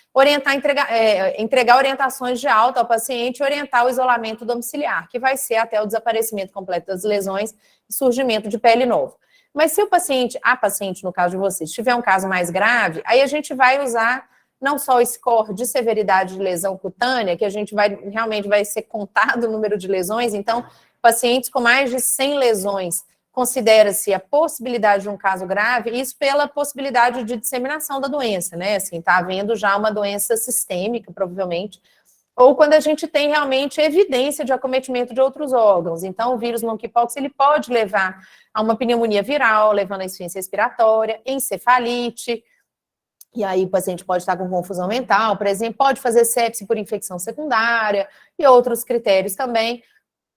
entregar orientações de alta ao paciente e orientar o isolamento domiciliar, que vai ser até o desaparecimento completo das lesões e surgimento de pele novo. Mas se a paciente, no caso de vocês, tiver um caso mais grave, aí a gente vai usar não só o score de severidade de lesão cutânea, que a gente realmente vai ser contado o número de lesões, então, pacientes com mais de 100 lesões, considera-se a possibilidade de um caso grave, isso pela possibilidade de disseminação da doença, né, assim, tá havendo já uma doença sistêmica, provavelmente, ou quando a gente tem realmente evidência de acometimento de outros órgãos. Então, o vírus monkeypox, ele pode levar a uma pneumonia viral, levando à insuficiência respiratória, encefalite. E aí o paciente pode estar com confusão mental, por exemplo, pode fazer sepse por infecção secundária e outros critérios também.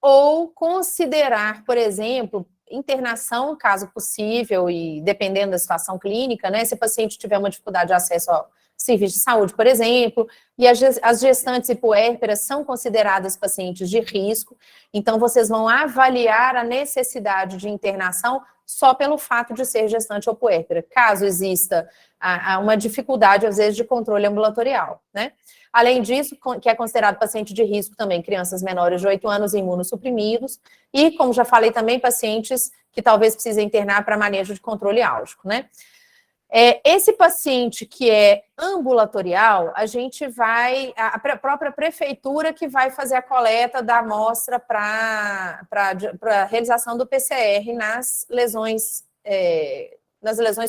Ou considerar, por exemplo, internação, caso possível, e dependendo da situação clínica, né? Se o paciente tiver uma dificuldade de acesso ao serviço de saúde, por exemplo, e as gestantes hipoérperas são consideradas pacientes de risco, então vocês vão avaliar a necessidade de internação só pelo fato de ser gestante ou puérpera, caso exista uma dificuldade, às vezes, de controle ambulatorial, né? Além disso, que é considerado paciente de risco também, crianças menores de 8 anos imunossuprimidos, e, como já falei também, pacientes que talvez precisem internar para manejo de controle álgico, né? Esse paciente que é ambulatorial, a própria prefeitura que vai fazer a coleta da amostra para a realização do PCR nas lesões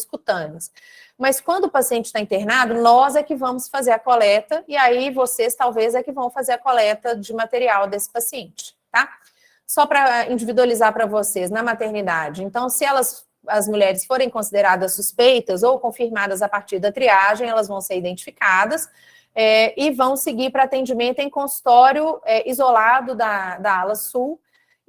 cutâneas. Mas quando o paciente está internado, nós é que vamos fazer a coleta, e aí vocês talvez é que vão fazer a coleta de material desse paciente, tá? Só para individualizar para vocês, na maternidade, então se as mulheres forem consideradas suspeitas ou confirmadas a partir da triagem, elas vão ser identificadas e vão seguir para atendimento em consultório isolado da ala sul.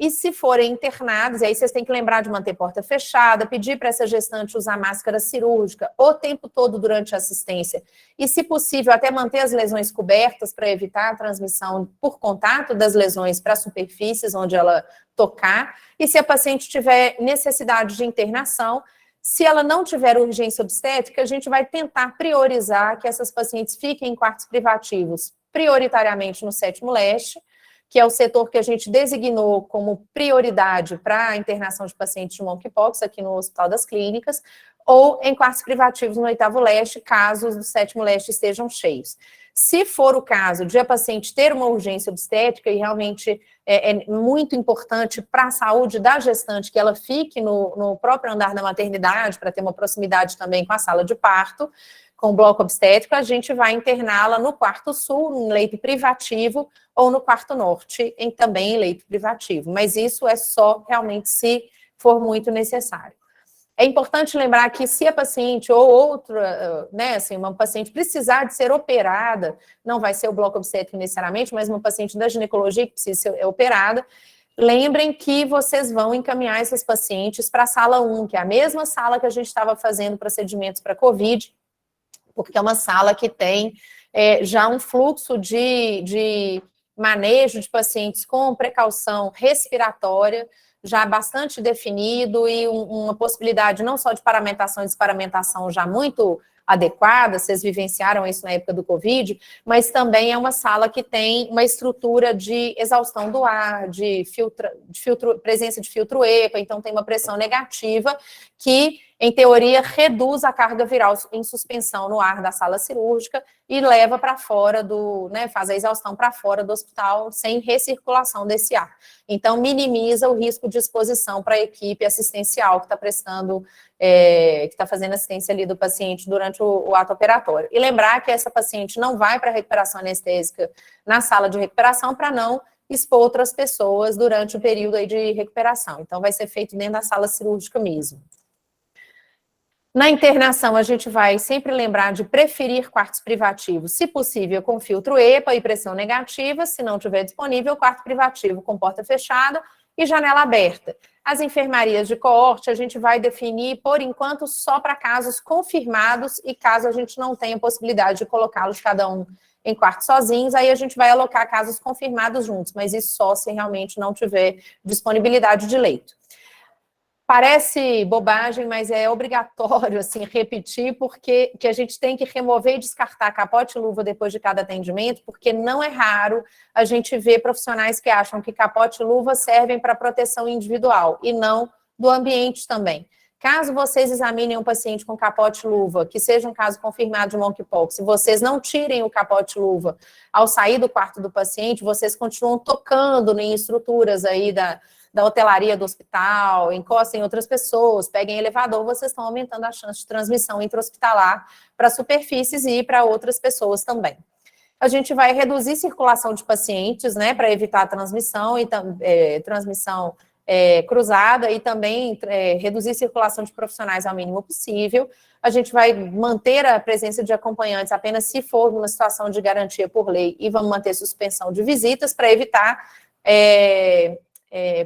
E se forem internados, aí vocês têm que lembrar de manter porta fechada, pedir para essa gestante usar máscara cirúrgica o tempo todo durante a assistência. E, se possível, até manter as lesões cobertas para evitar a transmissão por contato das lesões para superfícies onde ela tocar. E se a paciente tiver necessidade de internação, se ela não tiver urgência obstétrica, a gente vai tentar priorizar que essas pacientes fiquem em quartos privativos, prioritariamente no 7º leste, que é o setor que a gente designou como prioridade para a internação de pacientes de monkeypox aqui no Hospital das Clínicas, ou em quartos privativos no 8º leste, caso os do 7º leste estejam cheios. Se for o caso de a paciente ter uma urgência obstétrica, e realmente é muito importante para a saúde da gestante que ela fique no próprio andar da maternidade, para ter uma proximidade também com a sala de parto, com bloco obstétrico, a gente vai interná-la no quarto sul, em leito privativo, ou no quarto norte, também em leito privativo. Mas isso é só realmente se for muito necessário. É importante lembrar que se a paciente ou outra, né, assim, uma paciente precisar de ser operada, não vai ser o bloco obstétrico necessariamente, mas uma paciente da ginecologia que precisa ser operada, lembrem que vocês vão encaminhar essas pacientes para a sala 1, que é a mesma sala que a gente estava fazendo procedimentos para COVID, porque é uma sala que tem já um fluxo de manejo de pacientes com precaução respiratória, já bastante definido e uma possibilidade não só de paramentação e desparamentação já muito adequada, vocês vivenciaram isso na época do Covid, mas também é uma sala que tem uma estrutura de exaustão do ar, de presença de filtro EPA, então tem uma pressão negativa que, em teoria, reduz a carga viral em suspensão no ar da sala cirúrgica e leva para fora faz a exaustão para fora do hospital sem recirculação desse ar. Então, minimiza o risco de exposição para a equipe assistencial que está prestando, que está fazendo assistência ali do paciente durante o ato operatório. E lembrar que essa paciente não vai para a recuperação anestésica na sala de recuperação para não expor outras pessoas durante o período aí de recuperação. Então, vai ser feito dentro da sala cirúrgica mesmo. Na internação, a gente vai sempre lembrar de preferir quartos privativos, se possível, com filtro EPA e pressão negativa, se não tiver disponível, quarto privativo com porta fechada e janela aberta. As enfermarias de coorte, a gente vai definir, por enquanto, só para casos confirmados e caso a gente não tenha possibilidade de colocá-los cada um em quartos sozinhos, aí a gente vai alocar casos confirmados juntos, mas isso só se realmente não tiver disponibilidade de leito. Parece bobagem, mas é obrigatório, assim, repetir, porque que a gente tem que remover e descartar capote e luva depois de cada atendimento, porque não é raro a gente ver profissionais que acham que capote e luva servem para proteção individual e não do ambiente também. Caso vocês examinem um paciente com capote e luva, que seja um caso confirmado de monkeypox, se vocês não tirem o capote e luva ao sair do quarto do paciente, vocês continuam tocando em estruturas aí da hotelaria do hospital, encostem em outras pessoas, peguem elevador, vocês estão aumentando a chance de transmissão intra-hospitalar para superfícies e para outras pessoas também. A gente vai reduzir circulação de pacientes, né, para evitar a transmissão e transmissão cruzada e também reduzir circulação de profissionais ao mínimo possível. A gente vai manter a presença de acompanhantes apenas se for uma situação de garantia por lei e vamos manter suspensão de visitas para evitar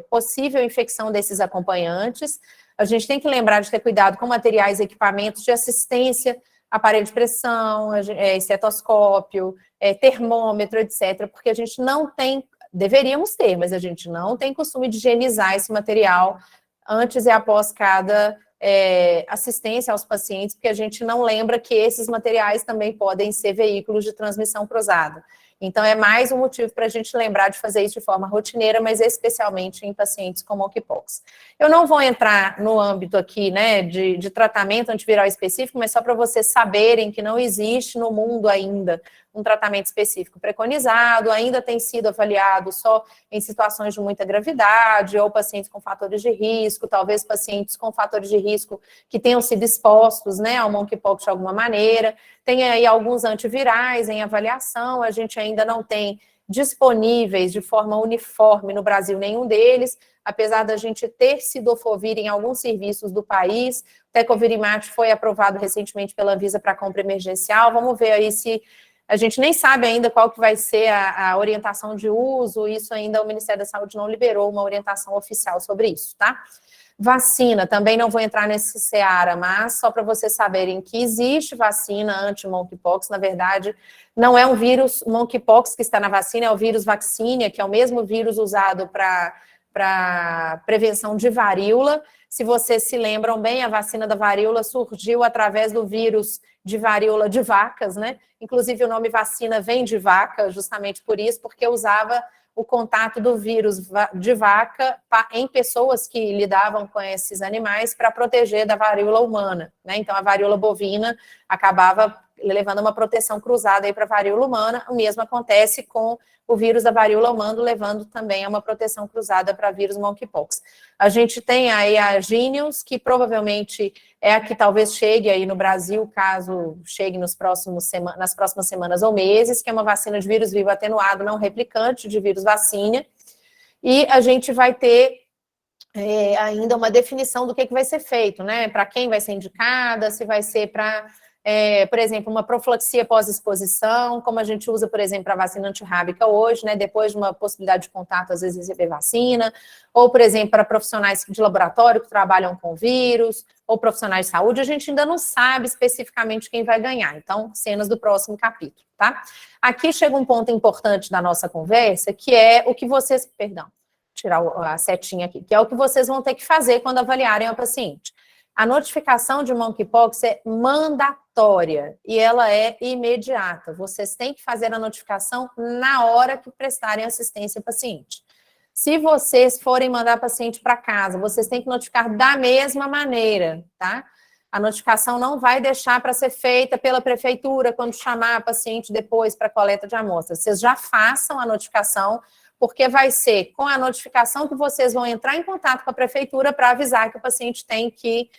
possível infecção desses acompanhantes. A gente tem que lembrar de ter cuidado com materiais e equipamentos de assistência, aparelho de pressão, estetoscópio, termômetro, etc., porque a gente não tem, deveríamos ter, mas a gente não tem costume de higienizar esse material antes e após cada assistência aos pacientes, porque a gente não lembra que esses materiais também podem ser veículos de transmissão cruzada. Então, é mais um motivo para a gente lembrar de fazer isso de forma rotineira, mas especialmente em pacientes com monkeypox. Eu não vou entrar no âmbito aqui, né, de tratamento antiviral específico, mas só para vocês saberem que não existe no mundo ainda um tratamento específico preconizado, ainda tem sido avaliado só em situações de muita gravidade, ou pacientes com fatores de risco, talvez pacientes com fatores de risco que tenham sido expostos, né, ao monkeypox de alguma maneira. Tem aí alguns antivirais em avaliação, a gente ainda não tem disponíveis de forma uniforme no Brasil nenhum deles, apesar da gente ter cidofovir em alguns serviços do país. O tecovirimat foi aprovado recentemente pela Anvisa para compra emergencial. Vamos ver aí se a gente nem sabe ainda qual que vai ser a orientação de uso, isso ainda o Ministério da Saúde não liberou uma orientação oficial sobre isso, tá? Vacina, também não vou entrar nesse seara, mas só para vocês saberem que existe vacina anti-monkeypox, na verdade, não é um vírus monkeypox que está na vacina, é o vírus vaccinia, que é o mesmo vírus usado para prevenção de varíola. Se vocês se lembram bem, a vacina da varíola surgiu através do vírus de varíola de vacas, né? Inclusive o nome vacina vem de vaca, justamente por isso, porque usava o contato do vírus de vaca em pessoas que lidavam com esses animais para proteger da varíola humana, né? Então, a varíola bovina acabava levando uma proteção cruzada aí para a varíola humana. O mesmo acontece com o vírus da varíola humana, levando também a uma proteção cruzada para vírus monkeypox. A gente tem aí a Jynneos, que provavelmente é a que talvez chegue aí no Brasil, caso chegue nas próximas semanas ou meses, que é uma vacina de vírus vivo atenuado, não replicante, de vírus vacina. E a gente vai ter ainda uma definição do que vai ser feito, né? Para quem vai ser indicada, se vai ser para, por exemplo, uma profilaxia pós-exposição, como a gente usa, por exemplo, para a vacina antirrábica hoje, né? Depois de uma possibilidade de contato, às vezes receber vacina, ou, por exemplo, para profissionais de laboratório que trabalham com vírus, ou profissionais de saúde, a gente ainda não sabe especificamente quem vai ganhar. Então, cenas do próximo capítulo, tá? Aqui chega um ponto importante da nossa conversa, que é o que vocês, tirar a setinha aqui, que é o que vocês vão ter que fazer quando avaliarem a paciente. A notificação de monkeypox é mandatória e ela é imediata. Vocês têm que fazer a notificação na hora que prestarem assistência ao paciente. Se vocês forem mandar paciente para casa, vocês têm que notificar da mesma maneira, tá? A notificação não vai deixar para ser feita pela prefeitura quando chamar a paciente depois para coleta de amostras. Vocês já façam a notificação, porque vai ser com a notificação que vocês vão entrar em contato com a prefeitura para avisar que o paciente tem que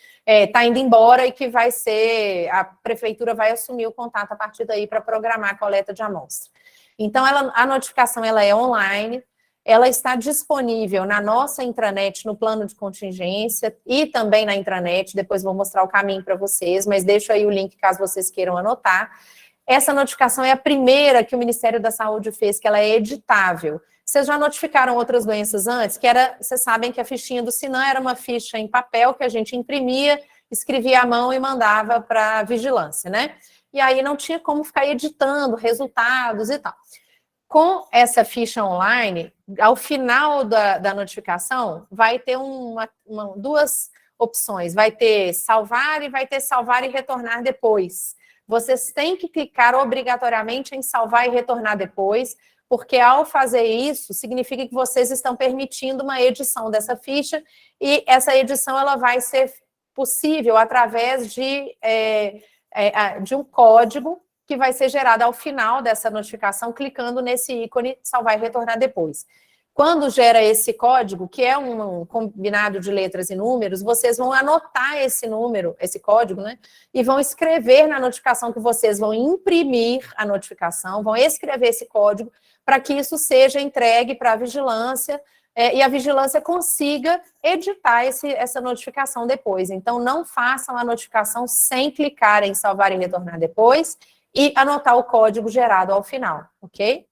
tá indo embora e que vai ser, a prefeitura vai assumir o contato a partir daí para programar a coleta de amostra. Então, a notificação ela é online, ela está disponível na nossa intranet, no plano de contingência e também na intranet, depois vou mostrar o caminho para vocês, mas deixo aí o link caso vocês queiram anotar. Essa notificação é a primeira que o Ministério da Saúde fez, que ela é editável. Vocês já notificaram outras doenças antes? Que era, vocês sabem que a fichinha do Sinan era uma ficha em papel que a gente imprimia, escrevia à mão e mandava para a vigilância, né? E aí não tinha como ficar editando resultados e tal. Com essa ficha online, ao final da notificação, vai ter duas opções. Vai ter salvar e retornar depois. Vocês têm que clicar obrigatoriamente em salvar e retornar depois, porque ao fazer isso, significa que vocês estão permitindo uma edição dessa ficha, e essa edição ela vai ser possível através de um código que vai ser gerado ao final dessa notificação, clicando nesse ícone salvar e retornar depois. Quando gera esse código, que é um combinado de letras e números, vocês vão anotar esse número, esse código, né? E vão escrever na notificação que vocês vão imprimir a notificação, vão escrever esse código para que isso seja entregue para a vigilância e a vigilância consiga editar essa notificação depois. Então, não façam a notificação sem clicar em salvar e retornar depois e anotar o código gerado ao final, ok?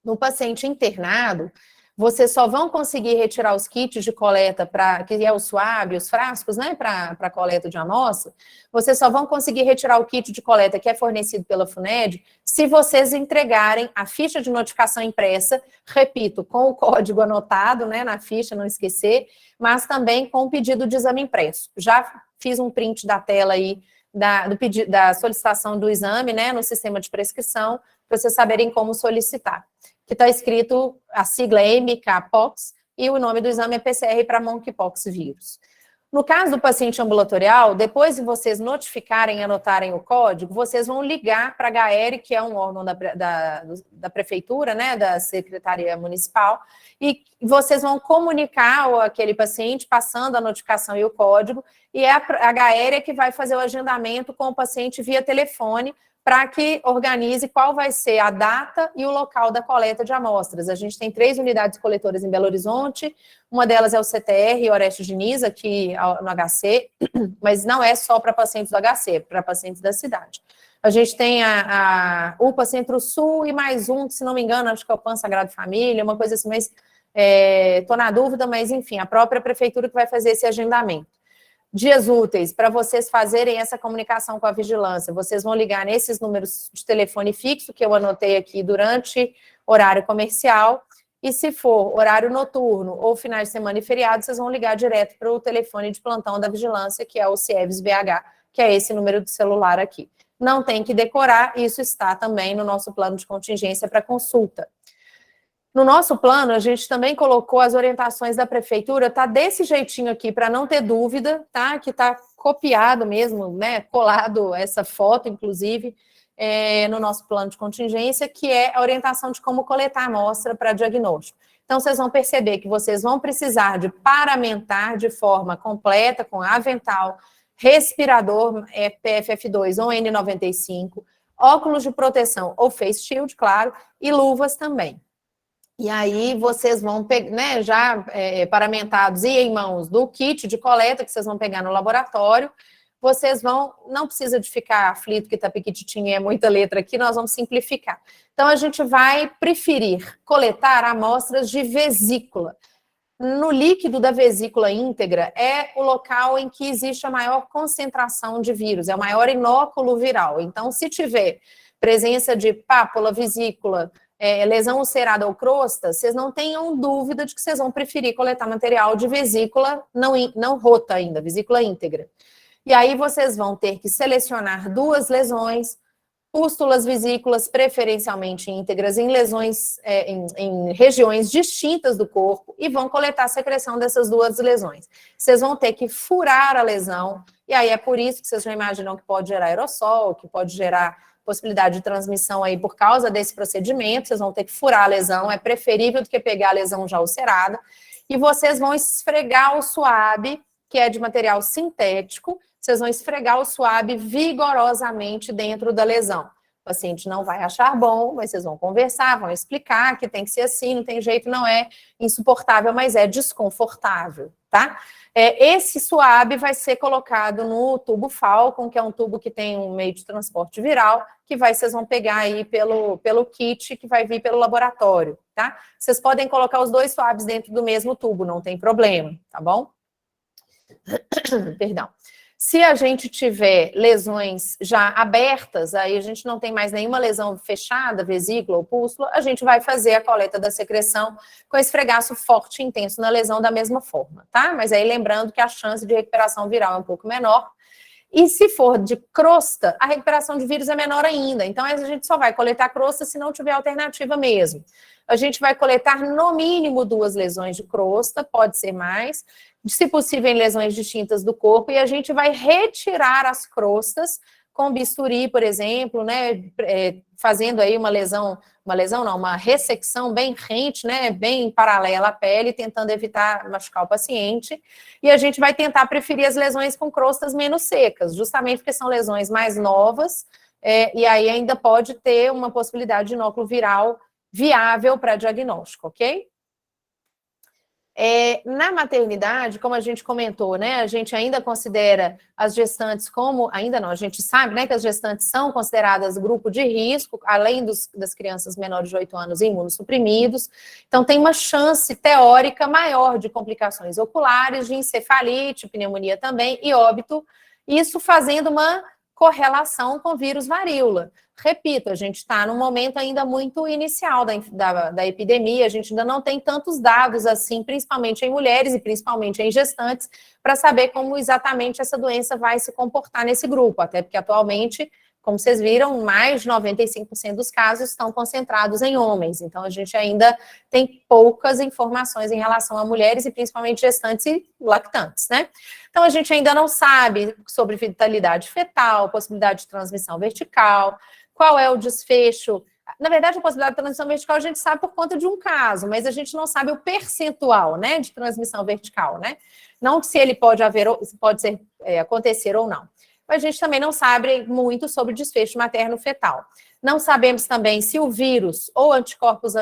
No paciente internado, vocês só vão conseguir retirar os kits de coleta, que é o swab, os frascos, né, para coleta de amostra, vocês só vão conseguir retirar o kit de coleta que é fornecido pela FUNED se vocês entregarem a ficha de notificação impressa, repito, com o código anotado, né, na ficha, não esquecer, mas também com o pedido de exame impresso. Já fiz um print da tela aí, da solicitação do exame, né, no sistema de prescrição, para vocês saberem como solicitar. Que está escrito a sigla MK-POX e o nome do exame é PCR para monkeypox vírus. No caso do paciente ambulatorial, depois de vocês notificarem e anotarem o código, vocês vão ligar para a HR, que é um órgão da prefeitura, né, da Secretaria Municipal, e vocês vão comunicar aquele paciente, passando a notificação e o código, e é a HR que vai fazer o agendamento com o paciente via telefone, para que organize qual vai ser a data e o local da coleta de amostras. A gente tem 3 unidades coletoras em Belo Horizonte, uma delas é o CTR, Orestes Diniz, aqui no HC, mas não é só para pacientes do HC, é para pacientes da cidade. A gente tem a UPA Centro-Sul e mais um, que se não me engano, acho que é o PAN Sagrado Família, uma coisa assim, mas estou na dúvida, mas enfim, a própria prefeitura que vai fazer esse agendamento. Dias úteis, para vocês fazerem essa comunicação com a vigilância, vocês vão ligar nesses números de telefone fixo, que eu anotei aqui durante horário comercial, e se for horário noturno ou finais de semana e feriado, vocês vão ligar direto para o telefone de plantão da vigilância, que é o CIEVS BH, que é esse número de celular aqui. Não tem que decorar, isso está também no nosso plano de contingência para consulta. No nosso plano, a gente também colocou as orientações da prefeitura, tá desse jeitinho aqui, para não ter dúvida, tá? Que tá copiado mesmo, né? Colado essa foto, inclusive, no nosso plano de contingência, que é a orientação de como coletar amostra para diagnóstico. Então, vocês vão perceber que vocês vão precisar de paramentar de forma completa, com avental, respirador PFF2 ou N95, óculos de proteção ou face shield, claro, e luvas também. E aí vocês vão pegar, né, já paramentados e em mãos do kit de coleta que vocês vão pegar no laboratório, vocês vão, não precisa de ficar aflito que tá pequititinho, é muita letra aqui, nós vamos simplificar. Então a gente vai preferir coletar amostras de vesícula. No líquido da vesícula íntegra é o local em que existe a maior concentração de vírus, é o maior inóculo viral. Então, se tiver presença de pápula, vesícula, lesão ulcerada ou crosta, vocês não tenham dúvida de que vocês vão preferir coletar material de vesícula não rota ainda, vesícula íntegra. E aí vocês vão ter que selecionar 2 lesões, pústulas, vesículas, preferencialmente íntegras, em lesões, em regiões distintas do corpo, e vão coletar a secreção dessas 2 lesões. Vocês vão ter que furar a lesão, e aí é por isso que vocês já imaginam que pode gerar aerossol, que pode gerar possibilidade de transmissão aí por causa desse procedimento, vocês vão ter que furar a lesão, é preferível do que pegar a lesão já ulcerada, e vocês vão esfregar o suave, que é de material sintético, vocês vão esfregar o suave vigorosamente dentro da lesão. O paciente não vai achar bom, mas vocês vão conversar, vão explicar que tem que ser assim, não tem jeito, não é insuportável, mas é desconfortável, tá? Esse suave vai ser colocado no tubo Falcon, que é um tubo que tem um meio de transporte viral, que vocês vão pegar aí pelo kit que vai vir pelo laboratório, tá? Vocês podem colocar os 2 suaves dentro do mesmo tubo, não tem problema, tá bom? Perdão. Se a gente tiver lesões já abertas, aí a gente não tem mais nenhuma lesão fechada, vesícula ou pústula, a gente vai fazer a coleta da secreção com esfregaço forte e intenso na lesão da mesma forma, tá? Mas aí lembrando que a chance de recuperação viral é um pouco menor. E se for de crosta, a recuperação de vírus é menor ainda. Então, a gente só vai coletar crosta se não tiver alternativa mesmo. A gente vai coletar no mínimo 2 lesões de crosta, pode ser mais, se possível em lesões distintas do corpo, e a gente vai retirar as crostas com bisturi, por exemplo, né, fazendo aí uma ressecção bem rente, né, bem paralela à pele, tentando evitar machucar o paciente, e a gente vai tentar preferir as lesões com crostas menos secas, justamente porque são lesões mais novas, e aí ainda pode ter uma possibilidade de inóculo viral viável para diagnóstico, ok? Na maternidade, como a gente comentou, né, a gente ainda considera as gestantes como, ainda não, a gente sabe, né, que as gestantes são consideradas grupo de risco, além das crianças menores de 8 anos imunossuprimidos, então tem uma chance teórica maior de complicações oculares, de encefalite, pneumonia também, e óbito, isso fazendo uma correlação com vírus varíola. Repito, a gente está num momento ainda muito inicial da epidemia, a gente ainda não tem tantos dados assim, principalmente em mulheres e principalmente em gestantes, para saber como exatamente essa doença vai se comportar nesse grupo, até porque atualmente, como vocês viram, mais de 95% dos casos estão concentrados em homens, então a gente ainda tem poucas informações em relação a mulheres e principalmente gestantes e lactantes, né? Então a gente ainda não sabe sobre vitalidade fetal, possibilidade de transmissão vertical, qual é o desfecho. Na verdade, a possibilidade de transmissão vertical a gente sabe por conta de um caso, mas a gente não sabe o percentual, né, de transmissão vertical, né? Não se ele pode acontecer ou não. Mas a gente também não sabe muito sobre desfecho materno-fetal. Não sabemos também se o vírus ou anticorpos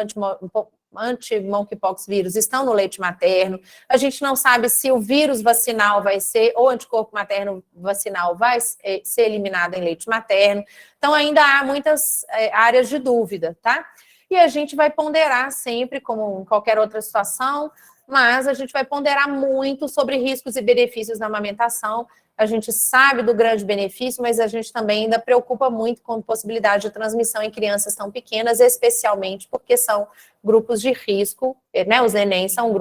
anti-monkeypox vírus estão no leite materno. A gente não sabe se o vírus vacinal vai ser, ou anticorpo materno vacinal vai ser eliminado em leite materno. Então, ainda há muitas áreas de dúvida, tá? E a gente vai ponderar sempre, como em qualquer outra situação, mas a gente vai ponderar muito sobre riscos e benefícios da amamentação. A gente sabe do grande benefício, mas a gente também ainda preocupa muito com a possibilidade de transmissão em crianças tão pequenas, especialmente porque são grupos de risco, né? Os nenéns são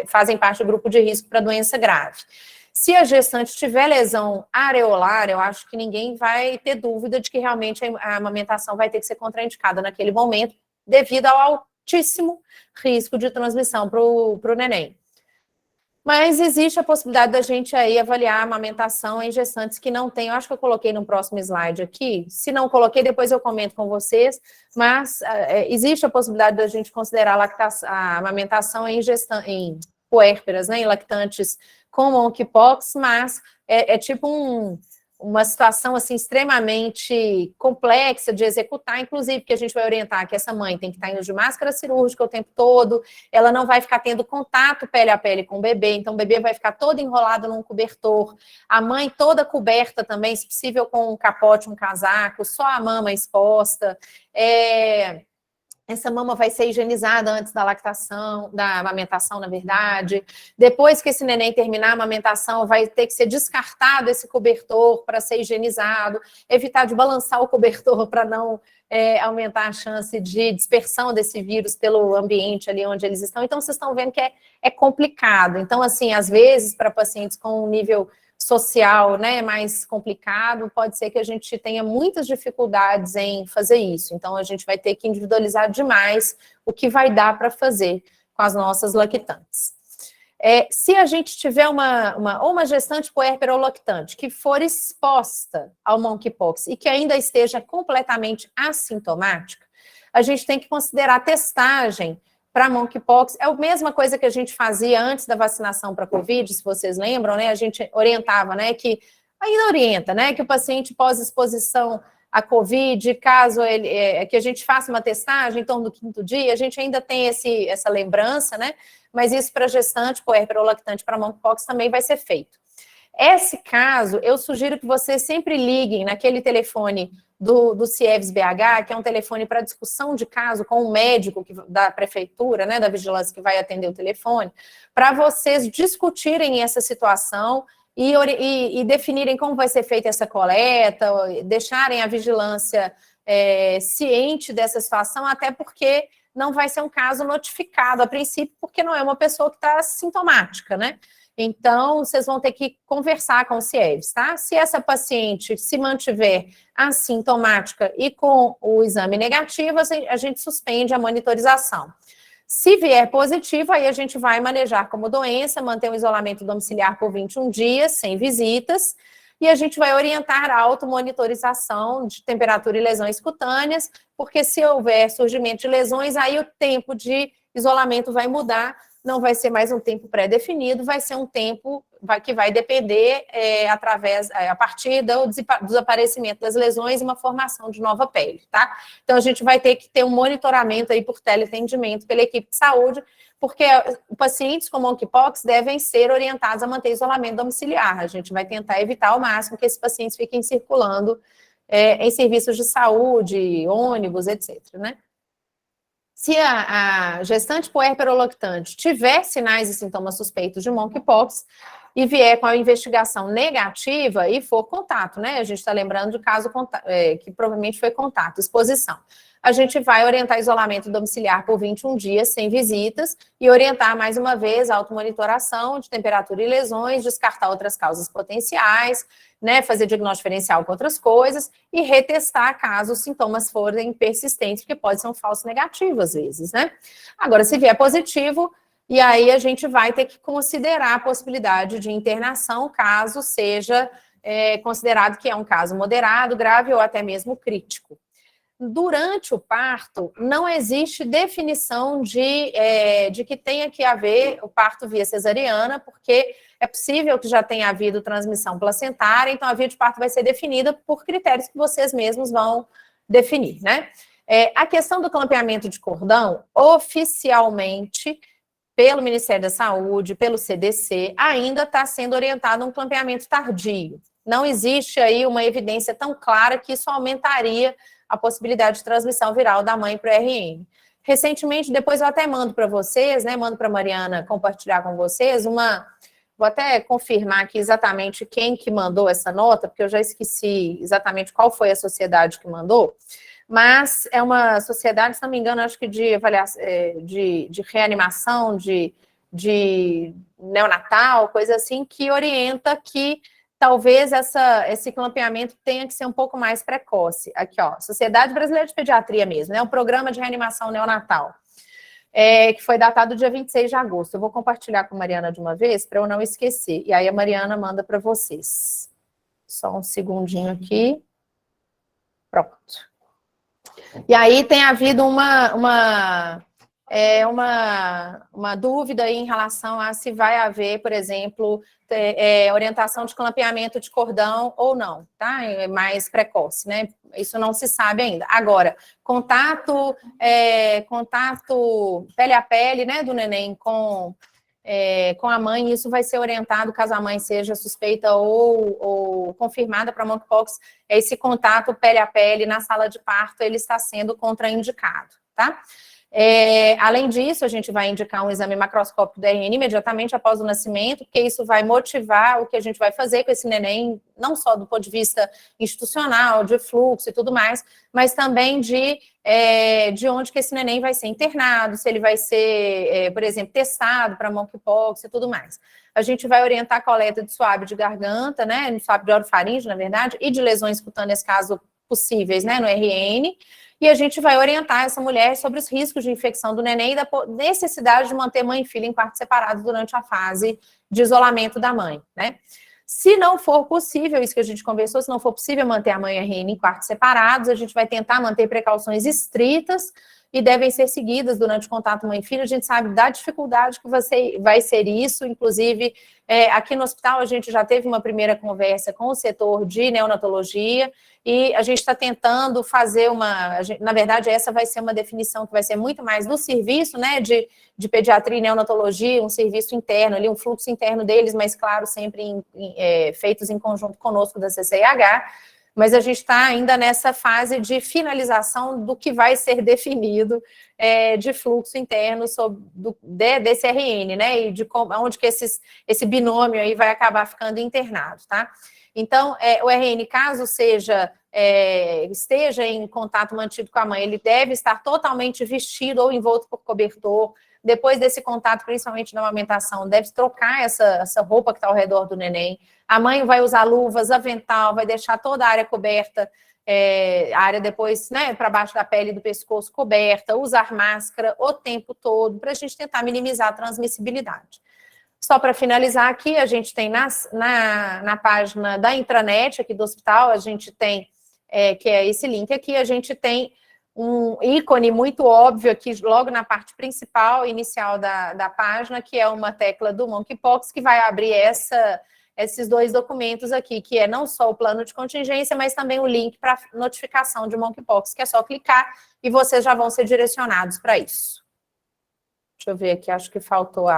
fazem parte do grupo de risco para doença grave. Se a gestante tiver lesão areolar, eu acho que ninguém vai ter dúvida de que realmente a amamentação vai ter que ser contraindicada naquele momento, devido ao altíssimo risco de transmissão para o neném. Mas existe a possibilidade da gente aí avaliar a amamentação em gestantes que não têm, eu acho que eu coloquei no próximo slide aqui, se não coloquei, depois eu comento com vocês, mas existe a possibilidade da gente considerar a amamentação em puérperas, né, em lactantes com monkeypox, mas é tipo uma situação assim extremamente complexa de executar, inclusive que a gente vai orientar que essa mãe tem que estar indo de máscara cirúrgica o tempo todo, ela não vai ficar tendo contato pele a pele com o bebê, então o bebê vai ficar todo enrolado num cobertor, a mãe toda coberta também, se possível com um capote, um casaco, só a mama exposta, essa mama vai ser higienizada antes da lactação, da amamentação, na verdade. Depois que esse neném terminar a amamentação, vai ter que ser descartado esse cobertor para ser higienizado, evitar de balançar o cobertor para não aumentar a chance de dispersão desse vírus pelo ambiente ali onde eles estão. Então, vocês estão vendo que é complicado. Então, assim, às vezes, para pacientes com um nível social, né, mais complicado, pode ser que a gente tenha muitas dificuldades em fazer isso. Então, a gente vai ter que individualizar demais o que vai dar para fazer com as nossas lactantes. Se a gente tiver uma gestante puérpera ou lactante que for exposta ao monkeypox e que ainda esteja completamente assintomática, a gente tem que considerar a testagem para monkeypox. É a mesma coisa que a gente fazia antes da vacinação para Covid, se vocês lembram, né? A gente orientava, né? Que ainda orienta, né? Que o paciente pós-exposição à Covid, caso que a gente faça uma testagem em torno do 5º dia, a gente ainda tem essa lembrança, né? Mas isso para gestante, puérpera ou lactante para monkeypox também vai ser feito. Esse caso, eu sugiro que vocês sempre liguem naquele telefone do CIEVS BH, que é um telefone para discussão de caso com o médico da prefeitura, né, da vigilância que vai atender o telefone, para vocês discutirem essa situação e definirem como vai ser feita essa coleta, deixarem a vigilância ciente dessa situação, até porque não vai ser um caso notificado a princípio, porque não é uma pessoa que está sintomática, né? Então, vocês vão ter que conversar com o CIEVS, tá? Se essa paciente se mantiver assintomática e com o exame negativo, a gente suspende a monitorização. Se vier positivo, aí a gente vai manejar como doença, manter o isolamento domiciliar por 21 dias, sem visitas, e a gente vai orientar a automonitorização de temperatura e lesões cutâneas, porque se houver surgimento de lesões, aí o tempo de isolamento vai mudar, não vai ser mais um tempo pré-definido, vai ser um tempo que vai depender a partir do desaparecimento das lesões e uma formação de nova pele, tá? Então, a gente vai ter que ter um monitoramento aí por teleatendimento pela equipe de saúde, porque pacientes com monkeypox devem ser orientados a manter isolamento domiciliar. A gente vai tentar evitar ao máximo que esses pacientes fiquem circulando em serviços de saúde, ônibus, etc., né? Se a gestante puérpera ou lactante tiver sinais e sintomas suspeitos de monkeypox e vier com a investigação negativa e for contato, né? A gente está lembrando do caso que provavelmente foi contato, exposição. A gente vai orientar isolamento domiciliar por 21 dias, sem visitas, e orientar mais uma vez a automonitoração de temperatura e lesões, descartar outras causas potenciais, né, fazer diagnóstico diferencial com outras coisas e retestar caso os sintomas forem persistentes, porque pode ser um falso negativo às vezes, né? Agora, se vier positivo, e aí a gente vai ter que considerar a possibilidade de internação, caso seja considerado que é um caso moderado, grave ou até mesmo crítico. Durante o parto, não existe definição de que tenha que haver o parto via cesariana, porque é possível que já tenha havido transmissão placentária, então a via de parto vai ser definida por critérios que vocês mesmos vão definir, né? A questão do clampeamento de cordão, oficialmente, pelo Ministério da Saúde, pelo CDC, ainda está sendo orientado a um clampeamento tardio. Não existe aí uma evidência tão clara que isso aumentaria a possibilidade de transmissão viral da mãe para o RN. Recentemente, depois eu até mando para vocês, né, mando para a Mariana compartilhar com vocês vou até confirmar aqui exatamente quem que mandou essa nota, porque eu já esqueci exatamente qual foi a sociedade que mandou, mas é uma sociedade, se não me engano, acho que de avaliação, de reanimação, de neonatal, coisa assim, que orienta que talvez esse clampeamento tenha que ser um pouco mais precoce. Aqui, ó, Sociedade Brasileira de Pediatria mesmo, né? O Programa de Reanimação Neonatal. que foi datado dia 26 de agosto. Eu vou compartilhar com a Mariana de uma vez, para eu não esquecer. E aí a Mariana manda para vocês. Só um segundinho aqui. Pronto. E aí tem havido uma dúvida aí em relação a se vai haver, por exemplo, orientação de clampeamento de cordão ou não, tá? É mais precoce, né? Isso não se sabe ainda. Agora, contato pele a pele, né, do neném com a mãe, isso vai ser orientado caso a mãe seja suspeita ou confirmada para monkeypox. Esse contato pele a pele na sala de parto, ele está sendo contraindicado, tá? Além disso, a gente vai indicar um exame macroscópico do RN imediatamente após o nascimento, porque isso vai motivar o que a gente vai fazer com esse neném, não só do ponto de vista institucional, de fluxo e tudo mais, mas também de onde que esse neném vai ser internado, se ele vai ser, por exemplo, testado para monkeypox e tudo mais. A gente vai orientar a coleta de suave de garganta, né, de suave de orofaringe, na verdade, e de lesões cutâneas, caso possíveis, né, no RN, e a gente vai orientar essa mulher sobre os riscos de infecção do neném e da necessidade de manter mãe e filha em quartos separados durante a fase de isolamento da mãe, né? Se não for possível, isso que a gente conversou, se não for possível manter a mãe e a RN em quartos separados, a gente vai tentar manter precauções estritas e devem ser seguidas durante o contato mãe e filho. A gente sabe da dificuldade que vai ser isso, inclusive aqui no hospital a gente já teve uma primeira conversa com o setor de neonatologia e a gente está tentando fazer na verdade essa vai ser uma definição que vai ser muito mais do serviço, né, de pediatria e neonatologia, um serviço interno ali, um fluxo interno deles, mas claro, sempre feitos em conjunto conosco da CCIH, mas a gente está ainda nessa fase de finalização do que vai ser definido de fluxo interno desse RN, né, e de onde que esse binômio aí vai acabar ficando internado, tá? Então, o RN, caso esteja em contato mantido com a mãe, ele deve estar totalmente vestido ou envolto por cobertor. Depois desse contato, principalmente na amamentação, deve trocar essa roupa que está ao redor do neném. A mãe vai usar luvas, avental, vai deixar toda a área coberta, a área depois, né, para baixo da pele do pescoço coberta, usar máscara o tempo todo, para a gente tentar minimizar a transmissibilidade. Só para finalizar aqui, a gente tem na página da intranet aqui do hospital, a gente tem, que é esse link aqui, a gente tem um ícone muito óbvio aqui, logo na parte principal, inicial da página, que é uma tecla do monkeypox, que vai abrir esses dois documentos aqui, que é não só o plano de contingência, mas também o link para notificação de monkeypox, que é só clicar e vocês já vão ser direcionados para isso. Deixa eu ver aqui, acho que faltou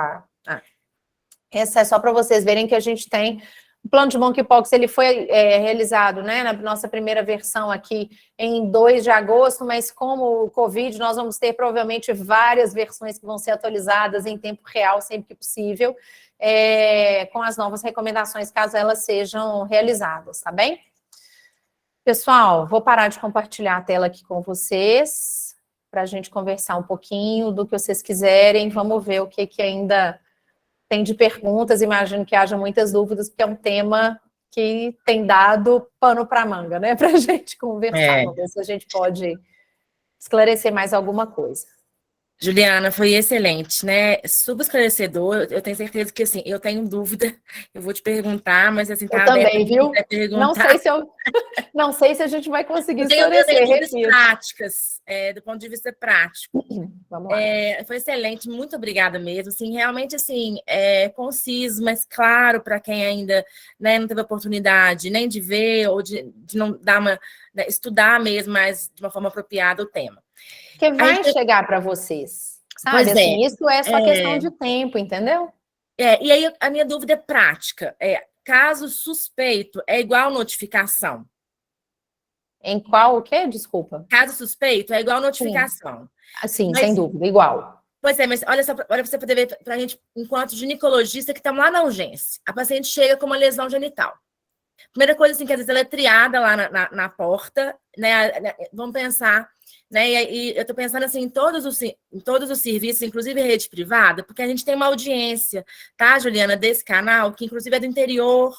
essa é só para vocês verem que a gente tem o plano de monkeypox, ele foi realizado, né, na nossa primeira versão aqui em 2 de agosto, mas como o Covid, nós vamos ter provavelmente várias versões que vão ser atualizadas em tempo real, sempre que possível, com as novas recomendações, caso elas sejam realizadas, tá bem? Pessoal, vou parar de compartilhar a tela aqui com vocês, para a gente conversar um pouquinho do que vocês quiserem, vamos ver o que ainda tem de perguntas, imagino que haja muitas dúvidas, porque é um tema que tem dado pano para manga, né, para a gente conversar. Vamos ver se a gente pode esclarecer mais alguma coisa. Juliana, foi excelente, né? Super esclarecedor. Eu tenho certeza que, assim, eu tenho dúvida, eu vou te perguntar, mas, assim, tá eu também, viu? Perguntar. Não sei se a gente vai conseguir esclarecer. Eu tenho dúvidas práticas, do ponto de vista prático. Vamos lá. Foi excelente, muito obrigada mesmo. Assim, realmente, assim, conciso, mas claro para quem ainda, né, não teve oportunidade nem de ver ou de não dar estudar mesmo, mas de uma forma apropriada o tema. Porque vai chegar para vocês, sabe? Pois assim, isso é só questão de tempo, entendeu? E aí a minha dúvida é prática. Caso suspeito, é igual notificação? Em qual o quê? Desculpa. Caso suspeito, é igual notificação. Sim, sem dúvida, igual. Pois mas olha só, para você poder ver, para a gente, enquanto ginecologista, que estamos lá na urgência, a paciente chega com uma lesão genital. Primeira coisa, assim, que às vezes ela é triada lá na porta, né? Vamos pensar, né? E eu estou pensando assim em todos os serviços, inclusive rede privada, porque a gente tem uma audiência, tá, Juliana, desse canal, que inclusive é do interior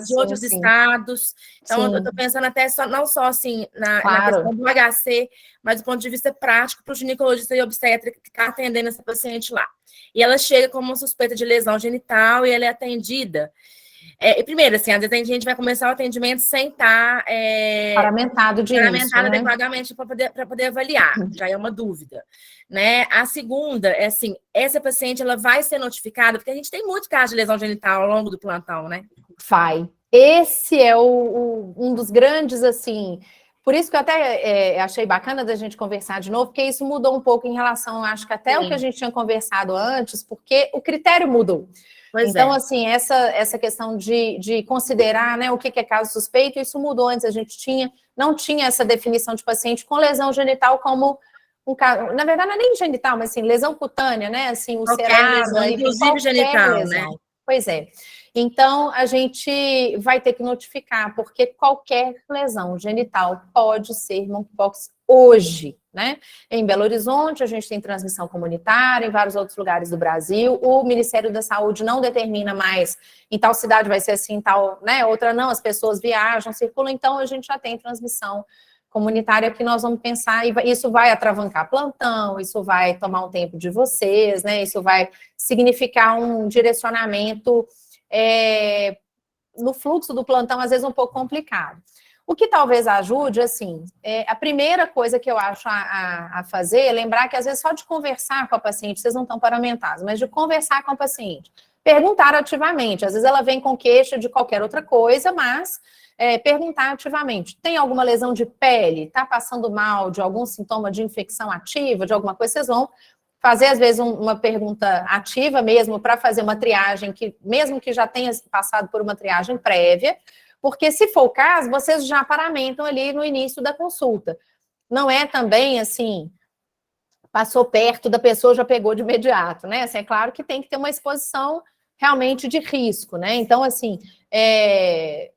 de outros estados. Então, eu estou pensando até não só assim na questão do HC, mas do ponto de vista prático para o ginecologista e obstetra que está atendendo essa paciente lá. E ela chega com uma suspeita de lesão genital e ela é atendida. Primeiro, assim, às vezes a gente vai começar o atendimento sem estar paramentado adequadamente para poder avaliar, já é uma dúvida, né? A segunda é assim, essa paciente ela vai ser notificada, porque a gente tem muito caso de lesão genital ao longo do plantão, né? Vai. Esse é um dos grandes, assim, por isso que eu até achei bacana da gente conversar de novo, porque isso mudou um pouco em relação, acho que até o que a gente tinha conversado antes, porque o critério mudou. Então, assim, essa questão de considerar, né, o que é caso suspeito, isso mudou. Antes a gente não tinha essa definição de paciente com lesão genital como um caso. Na verdade, não é nem genital, mas assim, lesão cutânea, né? Assim, ulcerada, inclusive genital, lesão. Né? Pois é. Então, a gente vai ter que notificar, porque qualquer lesão genital pode ser monkeypox hoje, né? Em Belo Horizonte, a gente tem transmissão comunitária, em vários outros lugares do Brasil. O Ministério da Saúde não determina mais em tal cidade vai ser assim, tal, né? Outra não, as pessoas viajam, circulam, então a gente já tem transmissão comunitária que nós vamos pensar, e isso vai atravancar plantão, isso vai tomar um tempo de vocês, né? Isso vai significar um direcionamento no fluxo do plantão, às vezes um pouco complicado. O que talvez ajude, assim, a primeira coisa que eu acho a fazer é lembrar que, às vezes, só de conversar com a paciente, vocês não estão paramentados, mas de conversar com a paciente, perguntar ativamente, às vezes ela vem com queixa de qualquer outra coisa, mas perguntar ativamente, tem alguma lesão de pele, está passando mal de algum sintoma de infecção ativa, de alguma coisa, vocês vão fazer, às vezes, uma pergunta ativa mesmo para fazer uma triagem, que mesmo que já tenha passado por uma triagem prévia, porque se for o caso, vocês já paramentam ali no início da consulta. Não é também, assim, passou perto da pessoa, já pegou de imediato, né? Assim, é claro que tem que ter uma exposição realmente de risco, né? Então, assim,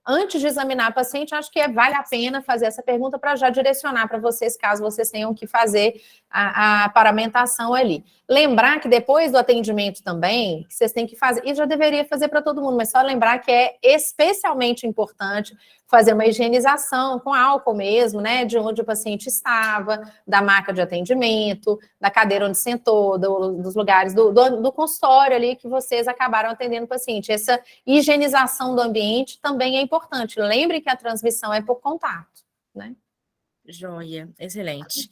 antes de examinar a paciente, acho que vale a pena fazer essa pergunta para já direcionar para vocês, caso vocês tenham que fazer a paramentação ali. Lembrar que depois do atendimento também, que vocês têm que fazer, e já deveria fazer para todo mundo, mas só lembrar que é especialmente importante fazer uma higienização com álcool mesmo, né, de onde o paciente estava, da maca de atendimento, da cadeira onde sentou, dos lugares do consultório ali que vocês acabaram atendendo o paciente. Essa higienização do ambiente também é importante. Lembre que a transmissão é por contato, né? Joia, excelente.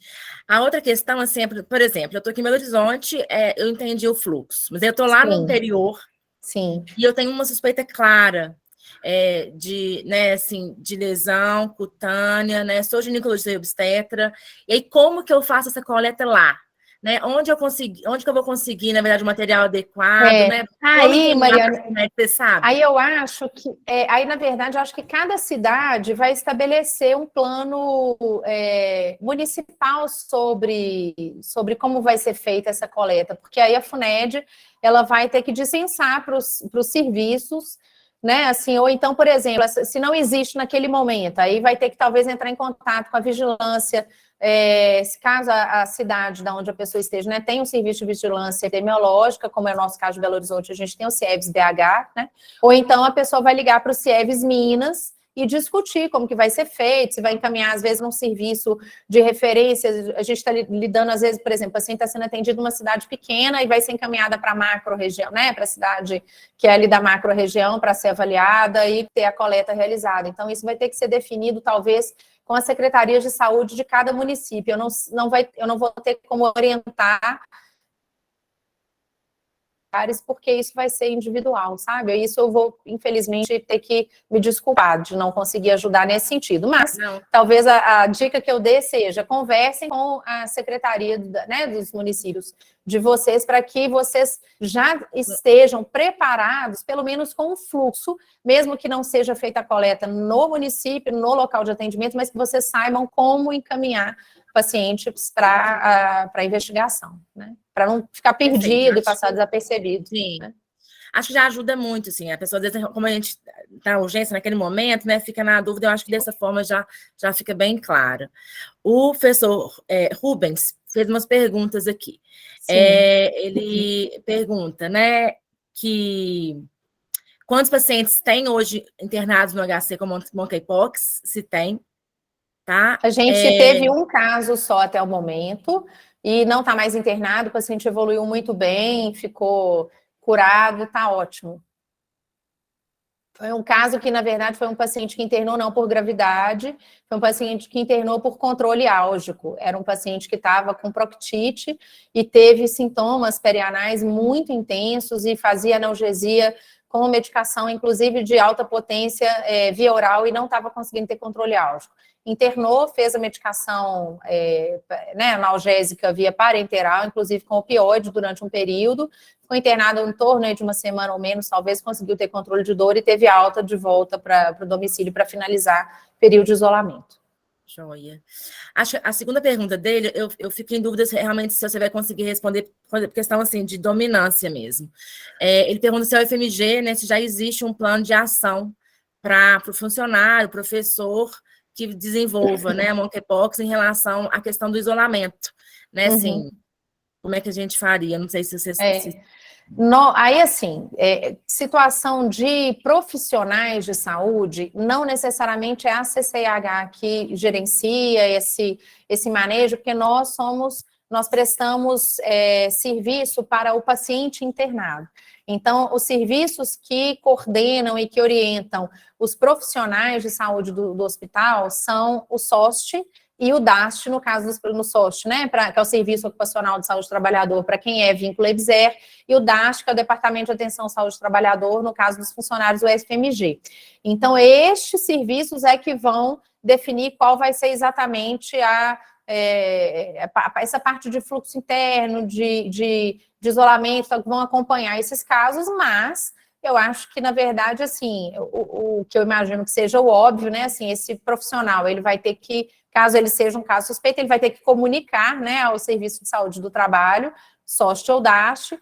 A outra questão, assim, por exemplo, eu estou aqui em Belo Horizonte, eu entendi o fluxo, mas eu estou lá no interior, e eu tenho uma suspeita clara né, assim, de lesão cutânea, né? Sou ginecologista e obstetra, e aí como que eu faço essa coleta lá? Né? Onde que eu vou conseguir, na verdade, o material adequado, né? Aí, Mariana, você sabe? Aí eu acho que, aí na verdade, eu acho que cada cidade vai estabelecer um plano municipal sobre como vai ser feita essa coleta, porque aí a FUNED, ela vai ter que dicensar para os serviços, né, assim, ou então, por exemplo, se não existe naquele momento, aí vai ter que talvez entrar em contato com a vigilância, se caso a cidade da onde a pessoa esteja, né, tem um serviço de vigilância epidemiológica, como é o nosso caso de Belo Horizonte, a gente tem o CIEVS BH, né, ou então a pessoa vai ligar para o CIEVS Minas e discutir como que vai ser feito, se vai encaminhar, às vezes, num serviço de referência, a gente está lidando, às vezes, por exemplo, o paciente está sendo atendido numa cidade pequena e vai ser encaminhada para a macro-região, né, para a cidade que é ali da macro-região, para ser avaliada e ter a coleta realizada. Então, isso vai ter que ser definido, talvez, com as secretarias de saúde de cada município. Eu não vou ter como orientar, porque isso vai ser individual, sabe? Isso eu vou, infelizmente, ter que me desculpar de não conseguir ajudar nesse sentido. Mas, talvez a dica que eu dê seja, conversem com a secretaria, né, dos municípios de vocês, para que vocês já estejam preparados, pelo menos com o fluxo, mesmo que não seja feita a coleta no município, no local de atendimento, mas que vocês saibam como encaminhar pacientes para a investigação, né? Para não ficar perdido e passar desapercebido. Sim. Né? Acho que já ajuda muito, assim, a pessoa, às vezes, como a gente está urgência naquele momento, né, fica na dúvida, eu acho que dessa forma já fica bem clara. O professor Rubens fez umas perguntas aqui. Ele pergunta, né, que Quantos pacientes tem hoje internados no HC com monkeypox? Se tem, tá? A gente teve um caso só até o momento e não está mais internado, o paciente evoluiu muito bem, ficou curado, está ótimo. Foi um caso que, na verdade, foi um paciente que internou não por gravidade, foi um paciente que internou por controle álgico. Era um paciente que estava com proctite e teve sintomas perianais muito intensos e fazia analgesia com medicação, inclusive de alta potência via oral, e não estava conseguindo ter controle álgico. Internou, fez a medicação analgésica via parenteral, inclusive com opioide durante um período, ficou internado em torno de uma semana ou menos, talvez conseguiu ter controle de dor e teve alta de volta para o domicílio para finalizar o período de isolamento. Joia. A segunda pergunta dele, eu fico em dúvida realmente se você vai conseguir responder por questão assim, de dominância mesmo. Ele pergunta se é o FMG, né, se já existe um plano de ação para o funcionário, professor, que desenvolva, né, a monkeypox em relação à questão do isolamento, né, assim, como é que a gente faria? Não sei se você... Aí, assim, situação de profissionais de saúde, não necessariamente é a CCIH que gerencia esse manejo, porque nós prestamos serviço para o paciente internado. Então, os serviços que coordenam e que orientam os profissionais de saúde do hospital são o SOST e o DAST, no caso no SOST, né, que é o Serviço Ocupacional de Saúde do Trabalhador, para quem é vínculo EBSER, e o DAST, que é o Departamento de Atenção à Saúde do Trabalhador, no caso dos funcionários do SFMG. Então, estes serviços é que vão definir qual vai ser exatamente essa parte de fluxo interno, de isolamento, vão acompanhar esses casos, mas eu acho que, na verdade, assim, o que eu imagino que seja o óbvio, né, assim, esse profissional, ele vai ter que, caso ele seja um caso suspeito, ele vai ter que comunicar, né, ao Serviço de Saúde do Trabalho, SOST ou DAST,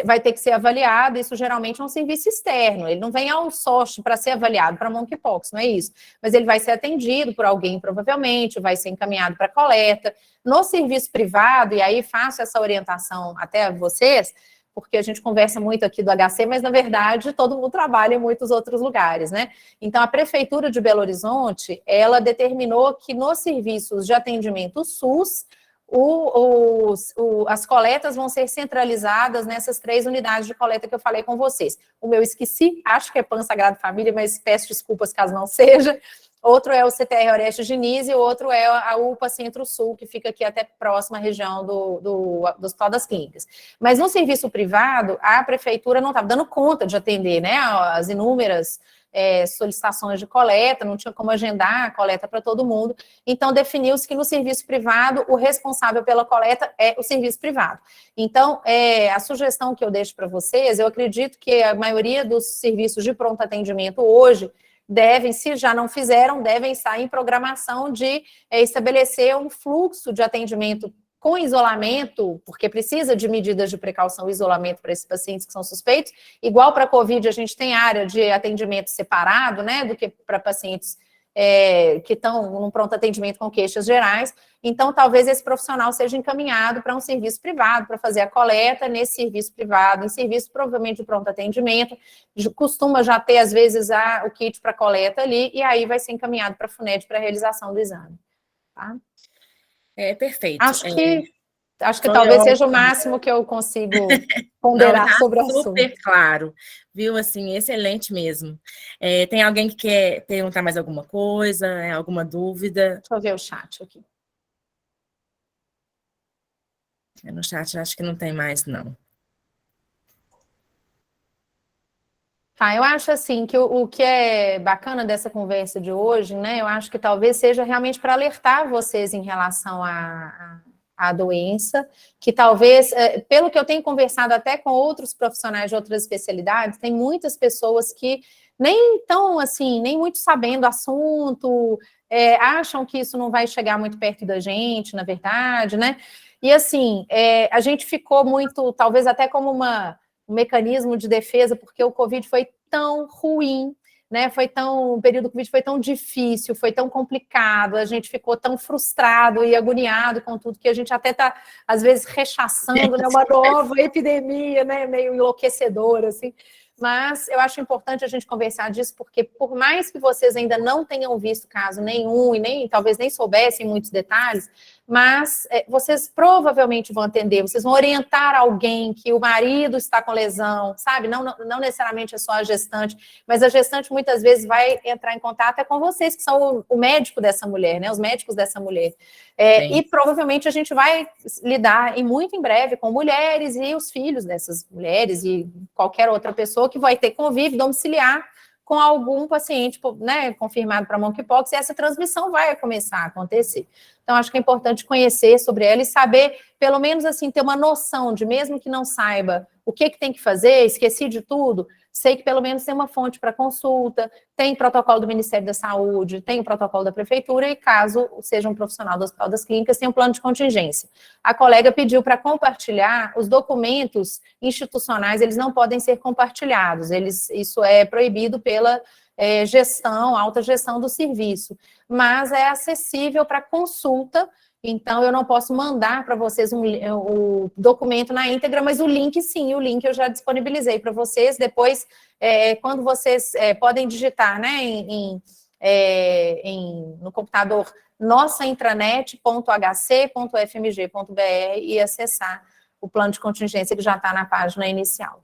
vai ter que ser avaliado, isso geralmente é um serviço externo, ele não vem ao SOST para ser avaliado para monkeypox, não é isso, mas ele vai ser atendido por alguém, provavelmente, vai ser encaminhado para coleta. No serviço privado, e aí faço essa orientação até a vocês, porque a gente conversa muito aqui do HC, mas, na verdade, todo mundo trabalha em muitos outros lugares, né? Então, a Prefeitura de Belo Horizonte, ela determinou que nos serviços de atendimento SUS, as coletas vão ser centralizadas nessas 3 unidades de coleta que eu falei com vocês. O meu esqueci, acho que é PAN Sagrado Família, mas peço desculpas caso não seja. Outro é o CTR Orestes Diniz e o outro é a UPA Centro-Sul, que fica aqui até próxima à região do Hospital das Clínicas. Mas no serviço privado, a prefeitura não estava dando conta de atender, né, as inúmeras solicitações de coleta, não tinha como agendar a coleta para todo mundo, então definiu-se que no serviço privado, o responsável pela coleta é o serviço privado. Então, a sugestão que eu deixo para vocês, eu acredito que a maioria dos serviços de pronto atendimento hoje devem, se já não fizeram, devem estar em programação de estabelecer um fluxo de atendimento com isolamento, porque precisa de medidas de precaução e isolamento para esses pacientes que são suspeitos. Igual para a Covid, a gente tem área de atendimento separado, né, do que para pacientes que estão num pronto atendimento com queixas gerais. Então, talvez esse profissional seja encaminhado para um serviço privado, para fazer a coleta nesse serviço privado, em serviço provavelmente de pronto atendimento, costuma já ter, às vezes, o kit para coleta ali, e aí vai ser encaminhado para a FUNED para a realização do exame. Tá? Perfeito. Acho que talvez seja o máximo que eu consigo ponderar sobre o assunto. Super claro, viu? Assim, excelente mesmo. Tem alguém que quer perguntar mais alguma coisa, alguma dúvida? Deixa eu ver o chat aqui. No chat acho que não tem mais, não. Tá, eu acho assim que o que é bacana dessa conversa de hoje, né? Eu acho que talvez seja realmente para alertar vocês em relação à doença, que talvez, pelo que eu tenho conversado até com outros profissionais de outras especialidades, tem muitas pessoas que nem estão, assim, nem muito sabendo o assunto, acham que isso não vai chegar muito perto da gente, na verdade, né? E assim, a gente ficou muito, talvez até como um mecanismo de defesa, porque o Covid foi tão ruim, né? O período do Covid foi tão difícil, foi tão complicado, a gente ficou tão frustrado e agoniado com tudo, que a gente até está, às vezes, rechaçando, né, uma nova epidemia, né, meio enlouquecedora, assim. mas eu acho importante a gente conversar disso, porque por mais que vocês ainda não tenham visto caso nenhum, e talvez nem soubessem muitos detalhes, mas vocês provavelmente vão atender, vocês vão orientar alguém que o marido está com lesão, sabe? Não necessariamente é só a gestante, mas a gestante muitas vezes vai entrar em contato com vocês, que são o médico dessa mulher, né? Os médicos dessa mulher. E provavelmente a gente vai lidar muito em breve com mulheres e os filhos dessas mulheres e qualquer outra pessoa que vai ter convívio domiciliar com algum paciente, né, confirmado para monkeypox, e essa transmissão vai começar a acontecer. Então, acho que é importante conhecer sobre ela e saber, pelo menos assim, ter uma noção de, mesmo que não saiba o que tem que fazer, esqueci de tudo, sei que pelo menos tem uma fonte para consulta, tem protocolo do Ministério da Saúde, tem o protocolo da Prefeitura, e caso seja um profissional do Hospital das Clínicas, tem um plano de contingência. A colega pediu para compartilhar os documentos institucionais, eles não podem ser compartilhados, isso é proibido pela gestão, alta gestão do serviço, mas é acessível para consulta. Então, eu não posso mandar para vocês o documento na íntegra, mas o link, sim, o link eu já disponibilizei para vocês. Depois, quando vocês podem digitar, né, no computador, nossaintranet.hc.fmg.br e acessar o plano de contingência que já está na página inicial.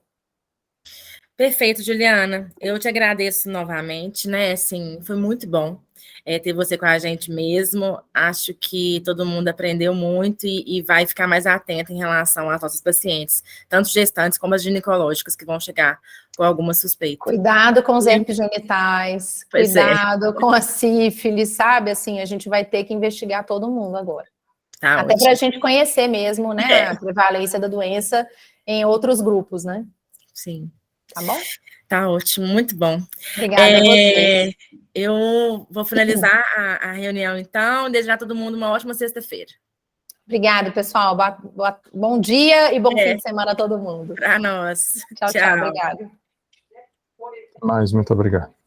Perfeito, Juliana. Eu te agradeço novamente, né? Assim, foi muito bom ter você com a gente mesmo. Acho que todo mundo aprendeu muito e vai ficar mais atento em relação às nossas pacientes, tanto gestantes como as ginecológicas, que vão chegar com alguma suspeita. Cuidado com os herpes genitais, cuidado com a sífilis, sabe? Assim, a gente vai ter que investigar todo mundo agora. Tá até ótimo. para a gente conhecer mesmo, né, a prevalência da doença em outros grupos, né? Sim. Tá bom? Tá ótimo, muito bom. Obrigada a vocês. Eu vou finalizar a reunião, então, e desejar a todo mundo uma ótima sexta-feira. Obrigada, pessoal. Bom dia e bom fim de semana a todo mundo. Para nós. Tchau, tchau. Obrigada. Muito obrigado.